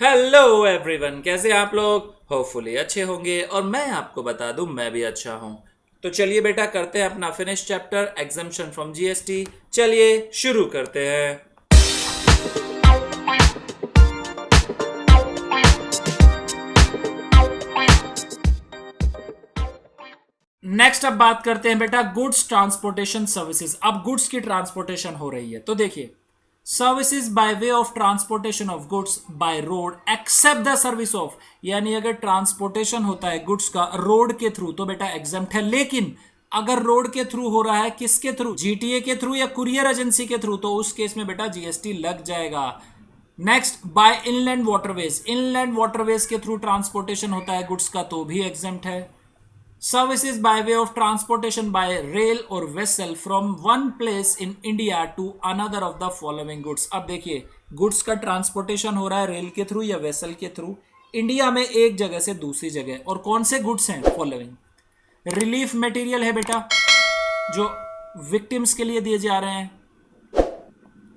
Hello everyone, कैसे आप लोग? होपफुली अच्छे होंगे और मैं आपको बता दूं मैं भी अच्छा हूं। तो चलिए बेटा, करते हैं अपना finish chapter exemption from GST. चलिए शुरू करते हैं। नेक्स्ट अब बात करते हैं बेटा गुड्स ट्रांसपोर्टेशन सर्विसेज। अब गुड्स की ट्रांसपोर्टेशन हो रही है तो देखिए, services by way of transportation of goods by road except the service of, यानी अगर ट्रांसपोर्टेशन होता है गुड्स का रोड के थ्रू तो बेटा एग्जम्प्ट है। लेकिन अगर रोड के थ्रू हो रहा है, किसके थ्रू? जीटीए के थ्रू या कुरियर एजेंसी के थ्रू, तो उस केस में बेटा जीएसटी लग जाएगा। Next, by inland waterways, inland waterways के थ्रू ट्रांसपोर्टेशन होता है गुड्स का तो भी एग्जम्प्ट है। Services by way of transportation by rail or vessel from one place in India to another of the following goods। अब देखिए, गुड्स का ट्रांसपोर्टेशन हो रहा है रेल के थ्रू या वेसल के थ्रू इंडिया में एक जगह से दूसरी जगह, और कौन से गुड्स हैं? फॉलोइंग। रिलीफ मटेरियल है बेटा, जो विक्टिम्स के लिए दिए जा रहे हैं,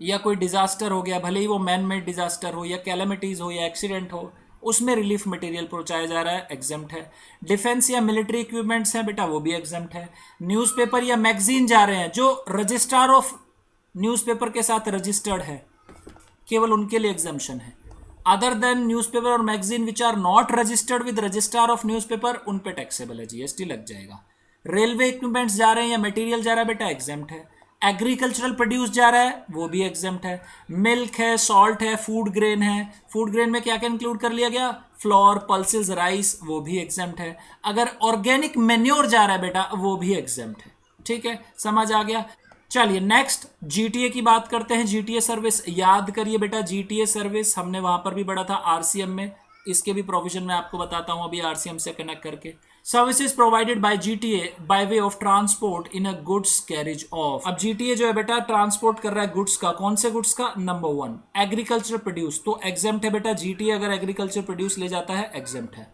या कोई डिजास्टर हो गया, भले ही वो मैन मेड डिजास्टर हो या कैलेमिटीज हो या एक्सीडेंट हो, उसमें रिलीफ मटेरियल पहुंचाया जा रहा है, एग्जम्प्ट है। डिफेंस या मिलिट्री इक्विपमेंट्स हैं बेटा, वो भी एग्जम्प्ट है। न्यूज़पेपर या मैगजीन जा रहे हैं जो रजिस्ट्रार ऑफ न्यूज़पेपर के साथ रजिस्टर्ड है, केवल उनके लिए एग्जम्पशन है। अदर देन न्यूज़पेपर और magazine which are not registered with registrar of newspaper, उन पे टैक्सेबल है, जीएसटी लग जाएगा। रेलवे इक्विपमेंट्स जा रहे हैं या मटेरियल जा रहा है बेटा, एग्जम्प्ट है। एग्रीकल्चरल प्रोड्यूस जा रहा है, वो भी एग्जम्प्ट है। मिल्क है, सॉल्ट है, फूड ग्रेन है, फूड ग्रेन में क्या क्या इंक्लूड कर लिया गया? फ्लोर, पल्सेस, राइस, वो भी एग्जम्प्ट है। अगर ऑर्गेनिक मेन्योर जा रहा है बेटा, वो भी एग्जम्प्ट है। ठीक है, समझ आ गया। चलिए नेक्स्ट जीटीए की बात करते हैं। जीटीए सर्विस याद करिए बेटा, जीटीए सर्विस हमने वहां पर भी पढ़ा था आरसीएम में, इसके भी प्रोविजन मैं आपको बताता हूं अभी आरसीएम से कनेक्ट करके। Services provided by GTA by way of transport in a goods carriage of. अब जीटीए जो है बेटा ट्रांसपोर्ट कर रहा है गुड्स का, कौन से गुड्स का? नंबर 1 एग्रीकल्चर प्रोड्यूस, तो एग्जम्प्ट है बेटा। जीटीए अगर एग्रीकल्चर प्रोड्यूस ले जाता है, एग्जम्प्ट है।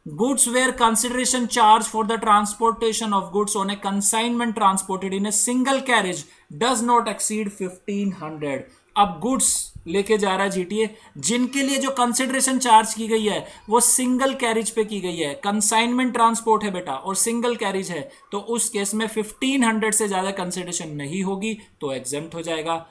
Goods where consideration charged for the transportation of goods on a consignment transported in a single carriage does not exceed 1500। अब गुड्स लेके जा रहा है जीटीए, जिनके लिए जो कंसिडरेशन चार्ज की गई है वो सिंगल कैरिज पे की गई है, कंसाइनमेंट ट्रांसपोर्ट है बेटा और सिंगल कैरिज है, तो उस केस में 1500 से ज्यादा कंसिडरेशन नहीं होगी तो एग्जेम्प्ट हो जाएगा।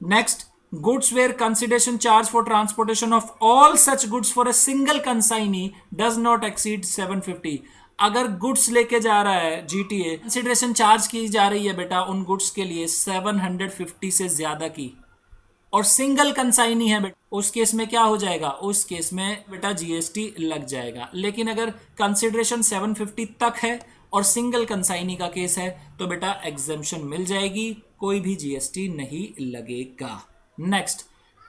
Next, goods where consideration charge for transportation of all such goods for a single consignee does not exceed 750। अगर गुड्स लेके जा रहा है जीटीए, कंसिडरेशन चार्ज की जा रही है बेटा उन गुड्स के लिए 750 से ज्यादा की, और सिंगल कंसाइनी है बेटा, उस केस में क्या हो जाएगा? उस केस में बेटा जीएसटी लग जाएगा। लेकिन अगर कंसिडरेशन 750 तक है और सिंगल कंसाइनी का केस है तो बेटा एग्जेम्पशन मिल जाएगी, कोई भी जीएसटी नहीं लगेगा। Next,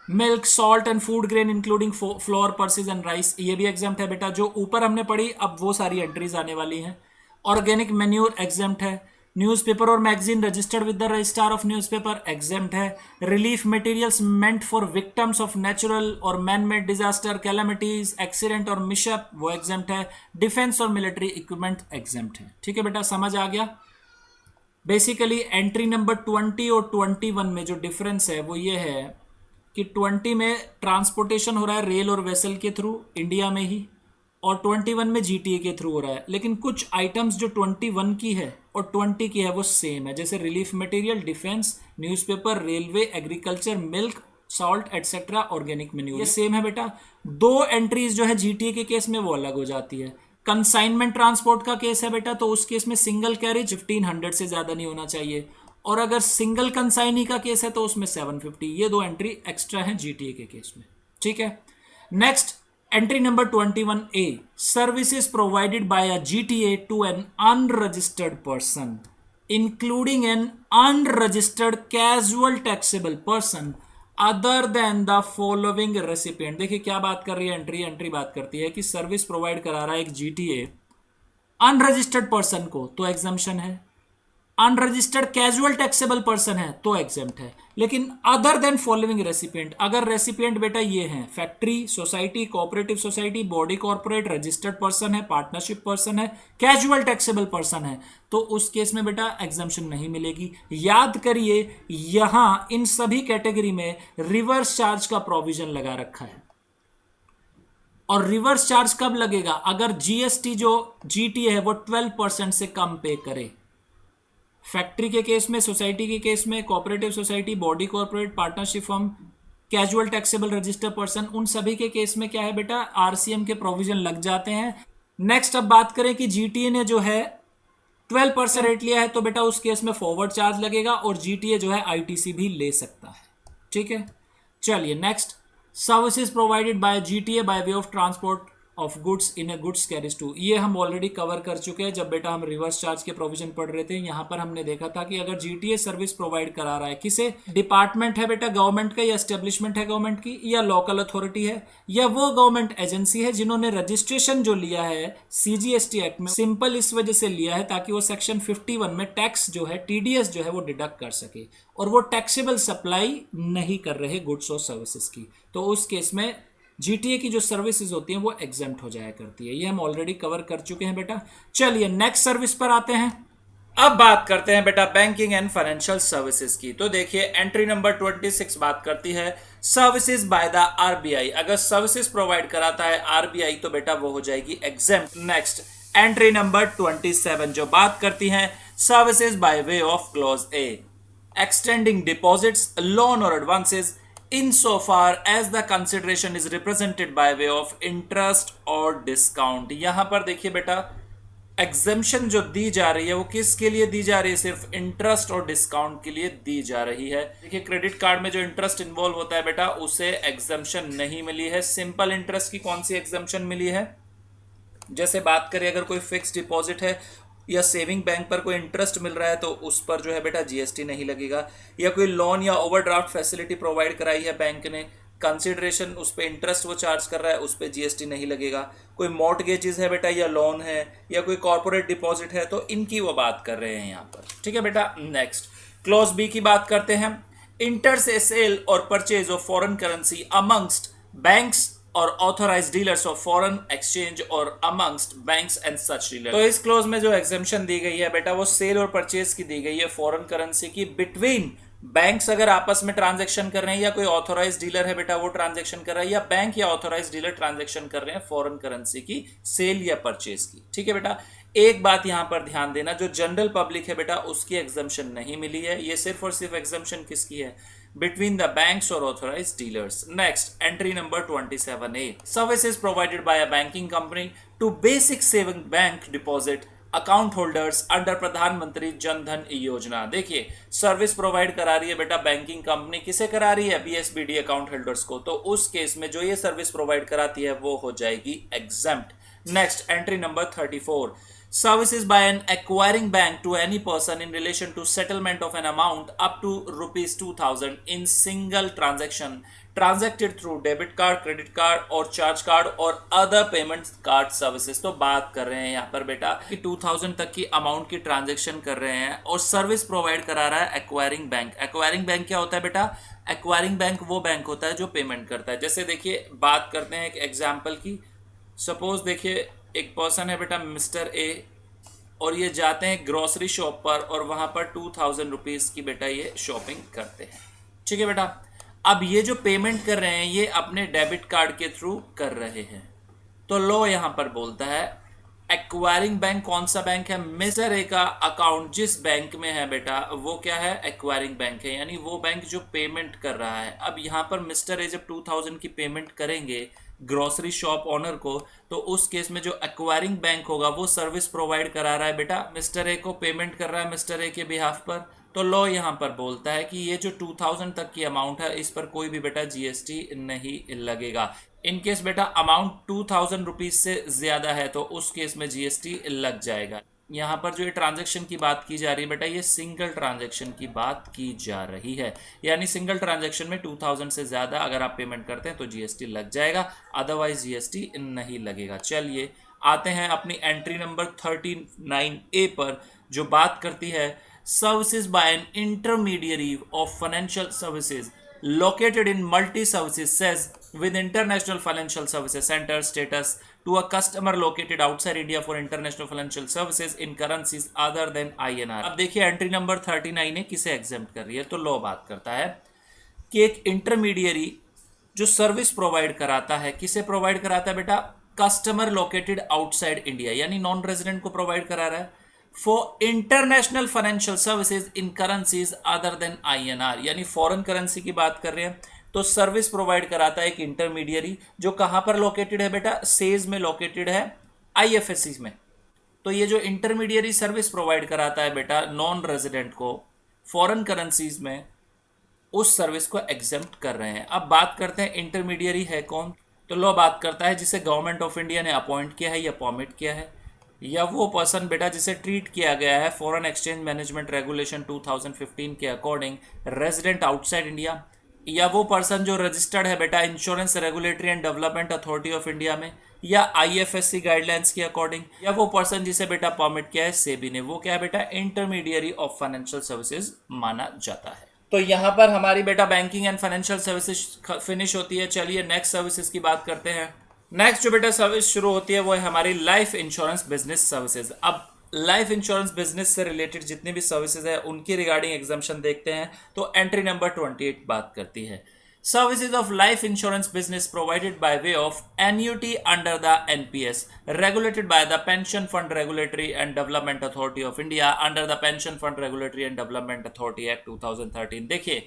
milk, salt and food grain including floor, पर्सेज and rice, ये भी एग्जाम्प्ट है बेटा। जो ऊपर हमने पढ़ी अब वो सारी एंट्रीज आने वाली हैं। ऑर्गेनिक मेन्यूर एग्जाम्प्ट है। न्यूज़पेपर और magazine registered with the registrar of newspaper, exempt है। Relief materials meant for victims of natural और man made disaster, calamities, accident और मिशअप, वो एग्जाम्प्ट है। डिफेंस और मिलिट्री इक्विपमेंट एग्जाम्प्ट है। ठीक है बेटा, समझ आ गया। बेसिकली एंट्री नंबर 20 और 21 में जो डिफरेंस है वो ये है कि 20 में ट्रांसपोर्टेशन हो रहा है रेल और वेसल के थ्रू इंडिया में ही, और 21 में जीटीए के थ्रू हो रहा है। लेकिन कुछ आइटम्स जो 21 की है और 20 की है वो सेम है, जैसे relief material, defence, newspaper, railway, agriculture, milk, salt etcetera, organic menu, ये सेम है बेटा। दो एंट्रीज जो है जीटीए के केस में वो अलग हो जाती है। कंसाइनमेंट ट्रांसपोर्ट का केस है बेटा, तो उस केस में सिंगल कैरेज 1500 से ज्यादा नहीं होना चाहिए, और अगर सिंगल कंसाइनी का केस है तो उसमें 750। ये दो एंट्री एक्स्ट्रा है जीटीए के केस में। ठीक है, next entry number 21A, services provided by a GTA to an unregistered person including an unregistered casual taxable person other than the following recipient. देखिए क्या बात कर रही है एंट्री, एंट्री बात करती है कि सर्विस प्रोवाइड करा रहा है एक जीटीए अनरजिस्टर्ड पर्सन को तो एग्जम्पशन है, अनरजिस्टर्ड कैजुअल टैक्सेबल पर्सन है तो एग्जेम्प्ट है। लेकिन अदर देन फॉलोइंग रेसिपिएंट, अगर रेसिपिएंट बेटा ये हैं factory, society, cooperative society, body corporate, registered person है, पार्टनरशिप पर्सन है, कैजुअल टैक्सेबल पर्सन है, तो उस केस में बेटा एग्जम्पशन नहीं मिलेगी। याद करिए यहां इन सभी कैटेगरी में रिवर्स चार्ज का प्रोविजन लगा रखा है। और रिवर्स चार्ज कब लगेगा? अगर जीएसटी जो जीटीए है वो 12% से कम पे करे। फैक्ट्री के केस में, सोसाइटी के केस में, cooperative society, body corporate, partnership firm, casual taxable register person, उन सभी के केस में क्या है बेटा, आरसीएम के प्रोविजन लग जाते हैं। नेक्स्ट अब बात करें कि जीटीए ने जो है 12% रेट लिया है तो बेटा उस केस में फॉरवर्ड चार्ज लगेगा और जीटीए जो है आईटीसी भी ले सकता है। ठीक है, चलिए next, services provided by GTA by way of transport of goods in a goods carriage to, ये हम ऑलरेडी कवर कर चुके हैं जब बेटा हम रिवर्स चार्ज के प्रोविजन पढ़ रहे थे। यहां पर हमने देखा था कि अगर जीटीए सर्विस प्रोवाइड करा रहा है, किसे, डिपार्टमेंट है बेटा गवर्नमेंट का, या एस्टेब्लिशमेंट है गवर्नमेंट की, या लोकल अथॉरिटी है, या वो गवर्नमेंट एजेंसी है जिन्होंने रजिस्ट्रेशन जो लिया है सीजीएसटी एक्ट में, सिंपल इस वजह से लिया है ताकि वो सेक्शन 51 में टैक्स जो है, टीडीएस जो है वो डिडक्ट कर सके, और वो टैक्सेबल सप्लाई नहीं कर रहे गुड्स और सर्विसेज की, तो उस केस में जीटीए की जो सर्विसेज होती हैं वो एग्जेम्प्ट हो जाया करती है। ये हम ऑलरेडी कवर कर चुके हैं बेटा। चलिए नेक्स्ट सर्विस पर आते हैं। अब बात करते हैं बेटा बैंकिंग एंड फाइनेंशियल सर्विसेज की। तो देखिए एंट्री नंबर 26 बात करती है सर्विसेज बाय द आरबीआई। अगर सर्विसेज प्रोवाइड कराता है आरबीआई तो बेटा वो हो जाएगी एग्जेम्प्ट। नेक्स्ट एंट्री नंबर 27 जो बात करती है services by way of clause A, extending deposits, loan और advances insofar as the consideration is represented by way of interest और discount। यहां पर देखिए बेटा एग्जेम्पशन जो दी जा रही है वो किसके लिए दी जा रही है, सिर्फ इंटरेस्ट और डिस्काउंट के लिए दी जा रही है। देखिए क्रेडिट कार्ड में जो इंटरेस्ट इन्वॉल्व होता है बेटा उसे एग्जेम्पशन नहीं मिली है। सिंपल इंटरेस्ट की कौन सी एग्जेम्पशन मिली है, जैसे बात करें अगर कोई फिक्स डिपॉजिट है या सेविंग बैंक पर कोई इंटरेस्ट मिल रहा है तो उस पर जो है बेटा जीएसटी नहीं लगेगा, या कोई लोन या ओवरड्राफ्ट फैसिलिटी प्रोवाइड कराई है बैंक ने, कंसिडरेशन उस पर इंटरेस्ट वो चार्ज कर रहा है, उस पर जीएसटी नहीं लगेगा। कोई मॉर्टगेजेस है बेटा या लोन है या कोई कॉर्पोरेट डिपॉजिट है तो इनकी वो बात कर रहे हैं यहाँ पर। ठीक है बेटा, नेक्स्ट क्लॉज बी की बात करते हैं। इंटर्स ए सेल और purchase of foreign currency amongst banks और authorised dealers of foreign exchange और amongst banks and such dealer. तो इस क्लोज में जो एग्जेम्पशन दी गई है बेटा वो सेल और परचेज की दी गई है फॉरेन करेंसी की बिटवीन बैंक्स, अगर आपस में ट्रांजैक्शन कर रहे हैं, या कोई ऑथोराइज डीलर है बेटा वो ट्रांजैक्शन कर रहा है, या बैंक या ऑथोराइज डीलर ट्रांजैक्शन कर रहे हैं फॉरेन करेंसी की सेल या परचेज की। ठीक है बेटा, एक बात यहां पर ध्यान देना, जो जनरल पब्लिक है बेटा उसकी एग्जेम्पशन नहीं मिली है, ये सिर्फ और सिर्फ एग्जेम्पशन किसकी है, between the banks or authorized dealers. Next, entry number 27A. Services provided by a banking company to basic saving bank deposit account holders under प्रधानमंत्री जन धन योजना। देखिए सर्विस प्रोवाइड करा रही है बेटा बैंकिंग कंपनी, किसे करा रही है, बीएसबीडी अकाउंट होल्डर्स को, तो उस केस में जो ये सर्विस प्रोवाइड कराती है वो हो जाएगी exempt. Next entry number 34, services by an acquiring bank to any person in relation to settlement of an amount up to rupees 2000 in single transaction transacted through debit card, credit card और charge card और other payment card services। तो बात कर रहे हैं यहाँ पर बेटा कि 2000 तक की अमाउंट की ट्रांजेक्शन कर रहे हैं और सर्विस प्रोवाइड करा रहा है एक्वायरिंग बैंक। एक्वायरिंग बैंक क्या होता है बेटा, एक्वायरिंग बैंक वो बैंक होता है जो पेमेंट करता है। जैसे देखिए बात करते हैं एक एग्जाम्पल की, सपोज देखिए एक पर्सन है बेटा मिस्टर ए और ये जाते हैं ग्रोसरी शॉप पर और वहां पर 2000 रुपीज की बेटा ये शॉपिंग करते हैं। ठीक है बेटा, अब ये जो पेमेंट कर रहे हैं ये अपने डेबिट कार्ड के थ्रू कर रहे हैं, तो लो यहां पर बोलता है एक्वायरिंग बैंक कौन सा बैंक है, मिस्टर ए का अकाउंट जिस बैंक में है बेटा वो क्या है, एक्वायरिंग बैंक है, यानी वो बैंक जो पेमेंट कर रहा है। अब यहाँ पर मिस्टर ए जब 2000 की पेमेंट करेंगे ग्रोसरी शॉप ओनर को, तो उस केस में जो एक्वायरिंग बैंक होगा वो सर्विस प्रोवाइड करा रहा है बेटा मिस्टर ए को, पेमेंट कर रहा है मिस्टर ए के बिहाफ पर, तो लॉ यहाँ पर बोलता है कि ये जो 2000 तक की अमाउंट है इस पर कोई भी बेटा जीएसटी नहीं लगेगा। इन केस बेटा अमाउंट 2000 रुपीज से ज्यादा है तो उस केस में जीएसटी लग जाएगा। यहाँ पर जो ये ट्रांजैक्शन की बात की जा रही है बेटा ये सिंगल ट्रांजैक्शन की बात की जा रही है, यानी सिंगल ट्रांजैक्शन में 2000 से ज्यादा अगर आप पेमेंट करते हैं तो जीएसटी लग जाएगा, अदरवाइज जीएसटी नहीं लगेगा। चलिए आते हैं अपनी एंट्री नंबर 39A पर जो बात करती है services by N intermediary of financial services located in multi-services says with international financial services center status to a customer located outside India for international financial services in currencies other than INR। अब देखिए entry number 39 है किसे exempt कर रही है, तो law बात करता है कि एक इंटरमीडियरी जो सर्विस प्रोवाइड कराता है, किसे प्रोवाइड कराता है बेटा? कस्टमर लोकेटेड आउटसाइड इंडिया, यानी नॉन रेजिडेंट को प्रोवाइड करा रहा है। For international financial services in currencies other than INR, यानी फॉरेन करेंसी की बात कर रहे हैं तो सर्विस प्रोवाइड कराता है एक इंटरमीडियरी, जो कहां पर लोकेटेड है बेटा? सेज में लोकेटेड है, IFSC में। तो ये जो इंटरमीडियरी सर्विस प्रोवाइड कराता है बेटा नॉन रेजिडेंट को फॉरेन करेंसीज में, उस सर्विस को एग्जेम्प्ट कर रहे हैं। अब बात करते हैं इंटरमीडियरी है कौन। तो लो बात करता है जिसे गवर्नमेंट ऑफ इंडिया ने अपॉइंट किया है या परमिट किया है, या वो पर्सन बेटा जिसे ट्रीट किया गया है फॉरेन एक्सचेंज मैनेजमेंट रेगुलेशन 2015 के अकॉर्डिंग रेजिडेंट आउटसाइड इंडिया, या वो पर्सन जो रजिस्टर्ड है बेटा insurance regulatory and development authority of India में या IFSC गाइडलाइंस के अकॉर्डिंग, या वो पर्सन जिसे बेटा परमिट किया है सेबी ने, वो क्या है बेटा? इंटरमीडियरी ऑफ फाइनेंशियल सर्विसेज माना जाता है। तो यहां पर हमारी बेटा banking and financial services finish होती है। चलिए नेक्स्ट सर्विसेज की बात करते हैं। नेक्स्ट जो बेटा सर्विस शुरू होती है वो है हमारी लाइफ इंश्योरेंस बिजनेस सर्विसेज। अब लाइफ इंश्योरेंस बिजनेस से रिलेटेड जितनी भी सर्विसेज है उनकी रिगार्डिंग एग्जाम्पशन देखते हैं। तो एंट्री नंबर 28 बात करती है services of life insurance business provided by way of annuity under the NPS regulated by the pension fund regulatory and development authority of India under the pension fund regulatory and development authority act 2013। देखिए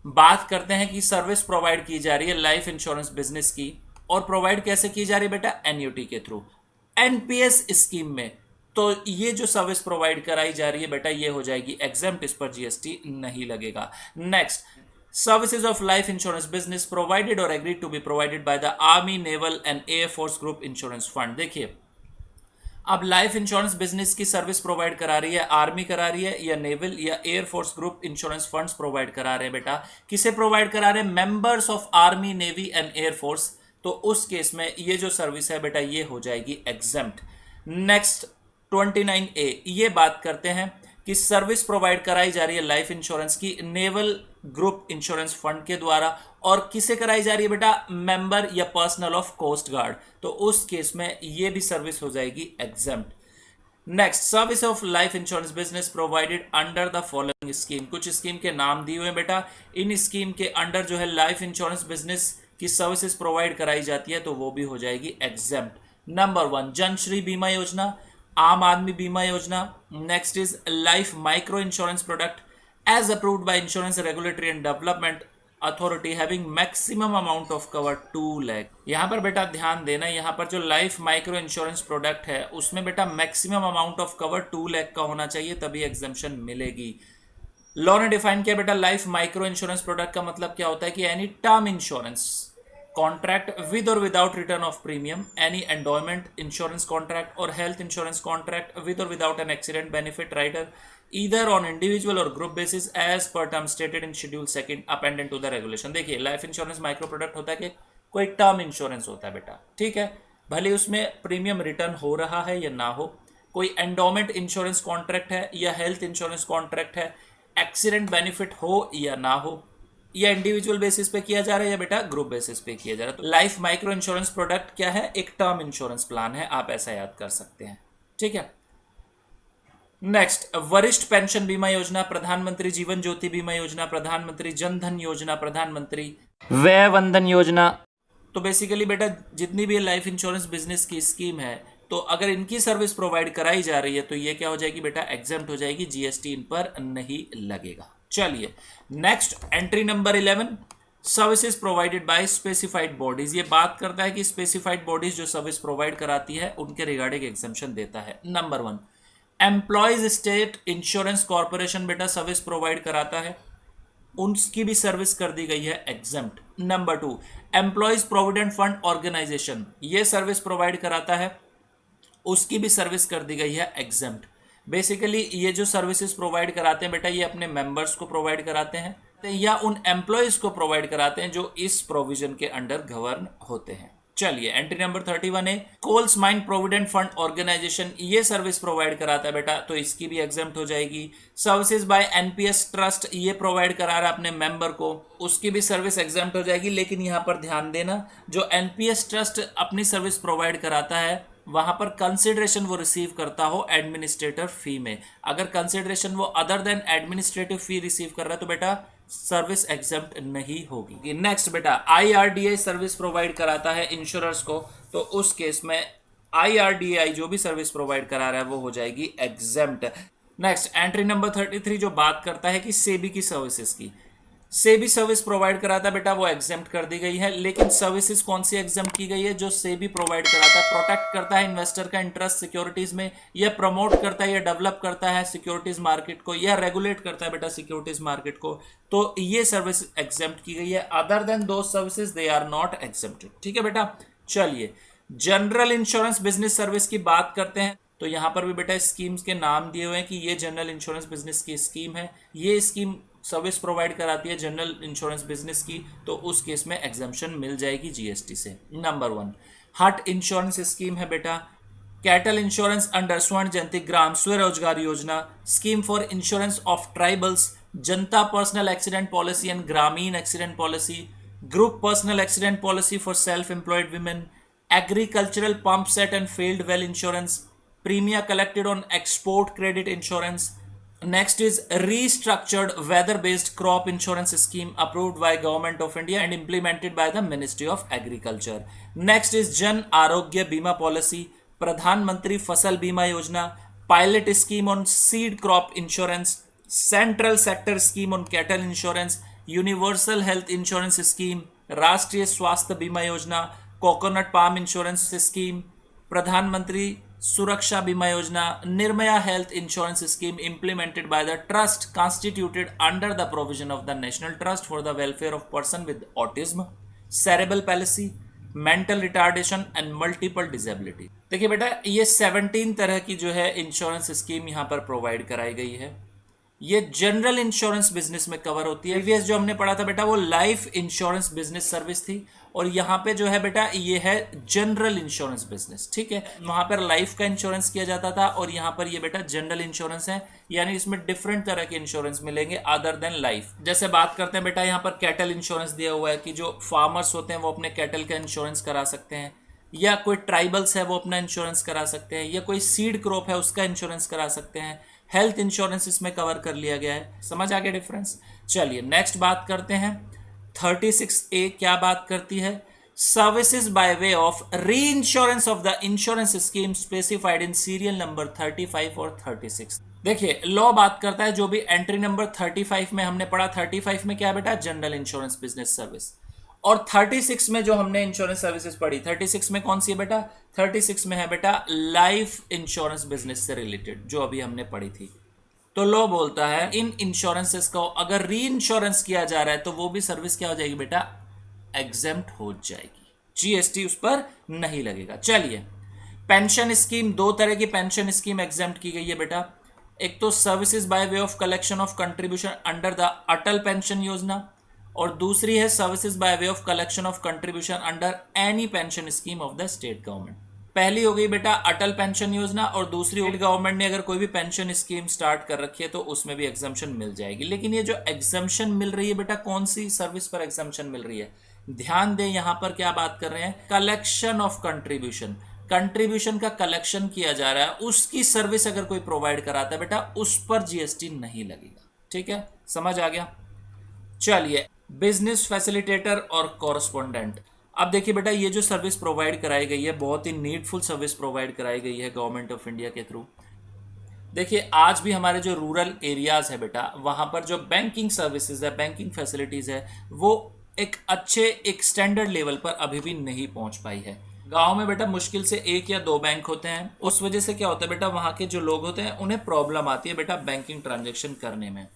बात करते हैं कि service provide की जा रही है life insurance business की, और प्रोवाइड कैसे की जा रही है बेटा? एन्युटी के थ्रू NPS स्कीम में। तो ये जो सर्विस प्रोवाइड कराई जा रही है बेटा ये हो जाएगी एग्जेम्प्ट, इस पर GST नहीं लगेगा। Next, services of life insurance business provided और agreed to be provided by the army, naval and air force group insurance fund. देखिए अब लाइफ इंश्योरेंस बिजनेस की सर्विस प्रोवाइड करा रही है आर्मी, करा रही है या नेवल या air force group insurance funds provide करा रहे हैं बेटा। किसे प्रोवाइड करा रहे हैं? Members of army, navy and air force. तो उस केस में ये जो सर्विस है बेटा ये हो जाएगी एग्जेम्प्ट। नेक्स्ट 29A, ये बात करते हैं कि सर्विस प्रोवाइड कराई जा रही है लाइफ इंश्योरेंस की नेवल ग्रुप इंश्योरेंस फंड के द्वारा, और किसे कराई जा रही है बेटा? मेंबर या पर्सनल ऑफ कोस्ट गार्ड। तो उस केस में ये भी सर्विस हो जाएगी exempt. Next, service of life insurance business provided under the following scheme. कुछ स्कीम के नाम दिए हुए बेटा, इन स्कीम के अंडर जो है लाइफ इंश्योरेंस बिजनेस की सर्विसेज प्रोवाइड कराई जाती है तो वो भी हो जाएगी एग्जेम्प्ट। नंबर 1 जनश्री बीमा योजना, आम Aadmi Bima Yojana. Next is life micro insurance product as approved by insurance regulatory and development authority having maximum amount of cover 2 lakh. यहां पर बेटा ध्यान देना, यहां पर जो लाइफ माइक्रो इंश्योरेंस प्रोडक्ट है उसमें बेटा maximum amount of cover 2 lakh का होना चाहिए, तभी एग्जेम्पशन मिलेगी। लॉ ने डिफाइन किया बेटा लाइफ माइक्रो इंश्योरेंस प्रोडक्ट का मतलब क्या होता है कि any term insurance contract with और without return of premium, any endowment insurance contract और हेल्थ इंश्योरेंस कॉन्ट्रैक्ट विद और without an accident benefit rider either on individual और group basis as per term stated in schedule second appendant to the regulation. देखिए life insurance micro product होता है कि कोई term insurance होता है बेटा, ठीक है, भले उसमें प्रीमियम रिटर्न हो रहा है या ना हो, कोई एंडोमेंट इंश्योरेंस कॉन्ट्रैक्ट है या हेल्थ इंश्योरेंस कॉन्ट्रैक्ट है, एक्सीडेंट बेनिफिट हो या ना हो, या इंडिविजुअल बेसिस पे किया जा रहा है या बेटा ग्रुप बेसिस पे किया जा रहा है। तो लाइफ माइक्रो इंश्योरेंस प्रोडक्ट क्या है? एक टर्म इंश्योरेंस प्लान है, आप ऐसा याद कर सकते हैं, ठीक है। नेक्स्ट, वरिष्ठ पेंशन बीमा योजना, प्रधानमंत्री जीवन ज्योति बीमा योजना, प्रधानमंत्री जन धन योजना, प्रधानमंत्री व्यय वंदन योजना। तो बेसिकली बेटा जितनी भी लाइफ इंश्योरेंस बिजनेस की स्कीम है, तो अगर इनकी सर्विस प्रोवाइड कराई जा रही है तो ये क्या हो जाएगी बेटा? एग्जेम्प्ट हो जाएगी, GST इन पर नहीं लगेगा। चलिए next, entry number 11 services provided by specified bodies. ये बात करता है कि स्पेसिफाइड बॉडीज जो सर्विस प्रोवाइड कराती है उनके रिगार्डिंग एग्जेम्पशन देता है। Number 1 employees state insurance corporation बेटा सर्विस प्रोवाइड कराता है, उनकी भी सर्विस कर दी गई है exempt. Number 2 employees provident fund organisation, ये सर्विस प्रोवाइड कराता है, उसकी भी सर्विस कर दी गई है एग्जेम्प्ट। बेसिकली ये जो सर्विसेज प्रोवाइड कराते हैं बेटा ये अपने मेंबर्स को प्रोवाइड कराते हैं या उन एम्प्लॉयज को प्रोवाइड कराते हैं जो इस प्रोविजन के अंडर गवर्न होते हैं। चलिए एंट्री नंबर 31 है coals mine provident fund organisation, ये सर्विस प्रोवाइड कराता है बेटा, तो इसकी भी एग्जेम्प्ट हो जाएगी। सर्विसेज बाय NPS ट्रस्ट, ये प्रोवाइड करा रहा है अपने मेंबर को, उसकी भी सर्विस एग्जेम्प्ट हो जाएगी। लेकिन यहां पर ध्यान देना, जो NPS ट्रस्ट अपनी सर्विस प्रोवाइड कराता है वहां पर कंसिडरेशन वो रिसीव करता हो एडमिनिस्ट्रेटर फी में। अगर कंसिडरेशन वो अदर देन एडमिनिस्ट्रेटिव फी रिसीव कर रहा है तो बेटा सर्विस एग्जेम्प्ट नहीं होगी। नेक्स्ट बेटा, आईआरडीआई सर्विस प्रोवाइड कराता है इंश्योरर्स को, तो उस केस में आईआरडीआई जो भी सर्विस प्रोवाइड करा रहा है वो हो जाएगी एग्जेम्प्ट। नेक्स्ट एंट्री नंबर 33 जो बात करता है कि सेबी की सर्विसेज की, सेबी सर्विस प्रोवाइड कराता है बेटा, वो एग्जेम्प्ट कर दी गई है। लेकिन सर्विसेज कौन सी एग्जेम्प्ट की गई है? जो सेबी प्रोवाइड कराता है, प्रोटेक्ट करता है इन्वेस्टर का इंटरेस्ट सिक्योरिटीज में, या प्रमोट करता है या डेवलप करता है सिक्योरिटीज मार्केट को, या रेगुलेट करता है बेटा सिक्योरिटीज मार्केट को, तो ये सर्विस एग्जेम्प्ट की गई है। अदर देन दो services they are not exempted. ठीक है बेटा, चलिए जनरल इंश्योरेंस बिजनेस सर्विस की बात करते हैं। तो यहां पर भी बेटा स्कीम्स के नाम दिए हुए हैं कि ये जनरल इंश्योरेंस बिजनेस की स्कीम है, ये स्कीम सर्विस प्रोवाइड कराती है जनरल इंश्योरेंस बिजनेस की, तो उस केस में एग्जाम्पशन मिल जाएगी जीएसटी से। नंबर 1 हट इंश्योरेंस स्कीम है बेटा, कैटल इंश्योरेंस अंडर स्वर्ण जयंती ग्राम स्वरोजगार योजना, scheme for insurance of tribals, Janata personal accident policy and ग्रामीण accident policy, group personal accident policy for self employed women, agricultural pump set and field well insurance, premium collected on export credit insurance. Next is restructured weather-based crop insurance scheme approved by Government of India and implemented by the Ministry of Agriculture. Next is Jan Arogya Bima Policy, Pradhan Mantri Fasal Bima Yojana, pilot scheme on seed crop insurance, central sector scheme on cattle insurance, universal health insurance scheme, Rashtriya Swasthya Bima Yojana, coconut palm insurance scheme, प्रधानमंत्री सुरक्षा बीमा योजना, Nirbhaya health insurance scheme implemented by the trust constituted under the provision of the National Trust for the Welfare of Person with Autism, Cerebral Palsy, Mental Retardation and Multiple Disability। देखिए बेटा ये 17 तरह की जो है इंश्योरेंस स्कीम यहाँ पर provide कराई गई है। ये जनरल इंश्योरेंस बिजनेस में कवर होती है। प्रीवियस जो हमने पढ़ा था बेटा वो लाइफ इंश्योरेंस बिजनेस सर्विस थी, और यहाँ पे जो है बेटा ये है जनरल इंश्योरेंस बिजनेस। ठीक है, वहां पर लाइफ का इंश्योरेंस किया जाता था और यहाँ पर ये बेटा जनरल इंश्योरेंस है, यानी इसमें डिफरेंट तरह के इंश्योरेंस मिलेंगे अदर देन लाइफ। जैसे बात करते हैं बेटा यहाँ पर कैटल इंश्योरेंस दिया हुआ है कि जो फार्मर्स होते हैं वो अपने कैटल का इंश्योरेंस करा सकते हैं, या कोई ट्राइबल्स है वो अपना इंश्योरेंस करा सकते हैं, या कोई सीड क्रॉप है उसका इंश्योरेंस करा सकते हैं। हेल्थ इंश्योरेंस इसमें कवर कर लिया गया है। समझ आ गया डिफरेंस? चलिए नेक्स्ट बात करते हैं 36A क्या बात करती है? सर्विसेज बाय वे ऑफ री insurance of the insurance scheme specified in serial number 35 और 36। देखिए लॉ बात करता है, जो भी एंट्री नंबर 35 में हमने पढ़ा, 35 में क्या है बेटा? जनरल इंश्योरेंस बिजनेस सर्विस, और 36 में जो हमने इंश्योरेंस सर्विसेज पढ़ी, 36 में कौन सी है बेटा? 36 में है बेटा लाइफ इंश्योरेंस बिजनेस से रिलेटेड, जो अभी हमने पढ़ी थी। तो लॉ बोलता है इन इंश्योरेंसेस को अगर री इंश्योरेंस किया जा रहा है तो वो भी सर्विस क्या हो जाएगी बेटा? एग्जेम्प्ट हो जाएगी, जीएसटी उस पर नहीं लगेगा। चलिए पेंशन स्कीम, दो तरह की पेंशन स्कीम एग्जेम्प्ट की गई है बेटा। एक तो services by way of collection of contribution under the Atal pension योजना, और दूसरी है services by way of collection of contribution under any pension scheme of the state government. पहली हो गई बेटा अटल पेंशन योजना, और दूसरी स्टेट गवर्नमेंट ने अगर कोई भी पेंशन स्कीम स्टार्ट कर रखी है तो उसमें भी एग्जम्पशन मिल जाएगी। लेकिन ये जो एग्जम्पशन मिल रही है बेटा, कौन सी सर्विस पर एग्जम्पशन मिल रही है? ध्यान दें यहां पर क्या बात कर रहे हैं? कलेक्शन ऑफ कंट्रीब्यूशन, कंट्रीब्यूशन का कलेक्शन किया जा रहा है, उसकी सर्विस अगर कोई प्रोवाइड कराता है बेटा उस पर जीएसटी नहीं लगेगा। ठीक है, समझ आ गया? चलिए बिजनेस फैसिलिटेटर और कॉरस्पॉन्डेंट। अब देखिए बेटा ये जो सर्विस प्रोवाइड कराई गई है बहुत ही नीडफुल सर्विस प्रोवाइड कराई गई है गवर्नमेंट ऑफ इंडिया के थ्रू। देखिए आज भी हमारे जो रूरल एरियाज है बेटा वहां पर जो बैंकिंग सर्विसेज है, बैंकिंग फैसिलिटीज है, वो एक अच्छे एक स्टैंडर्ड लेवल पर अभी भी नहीं पहुंच पाई है। गांव में बेटा मुश्किल से 1 या 2 बैंक होते हैं, उस वजह से क्या होता है बेटा वहां के जो लोग होते हैं उन्हें प्रॉब्लम आती है बेटा बैंकिंग ट्रांजेक्शन करने में।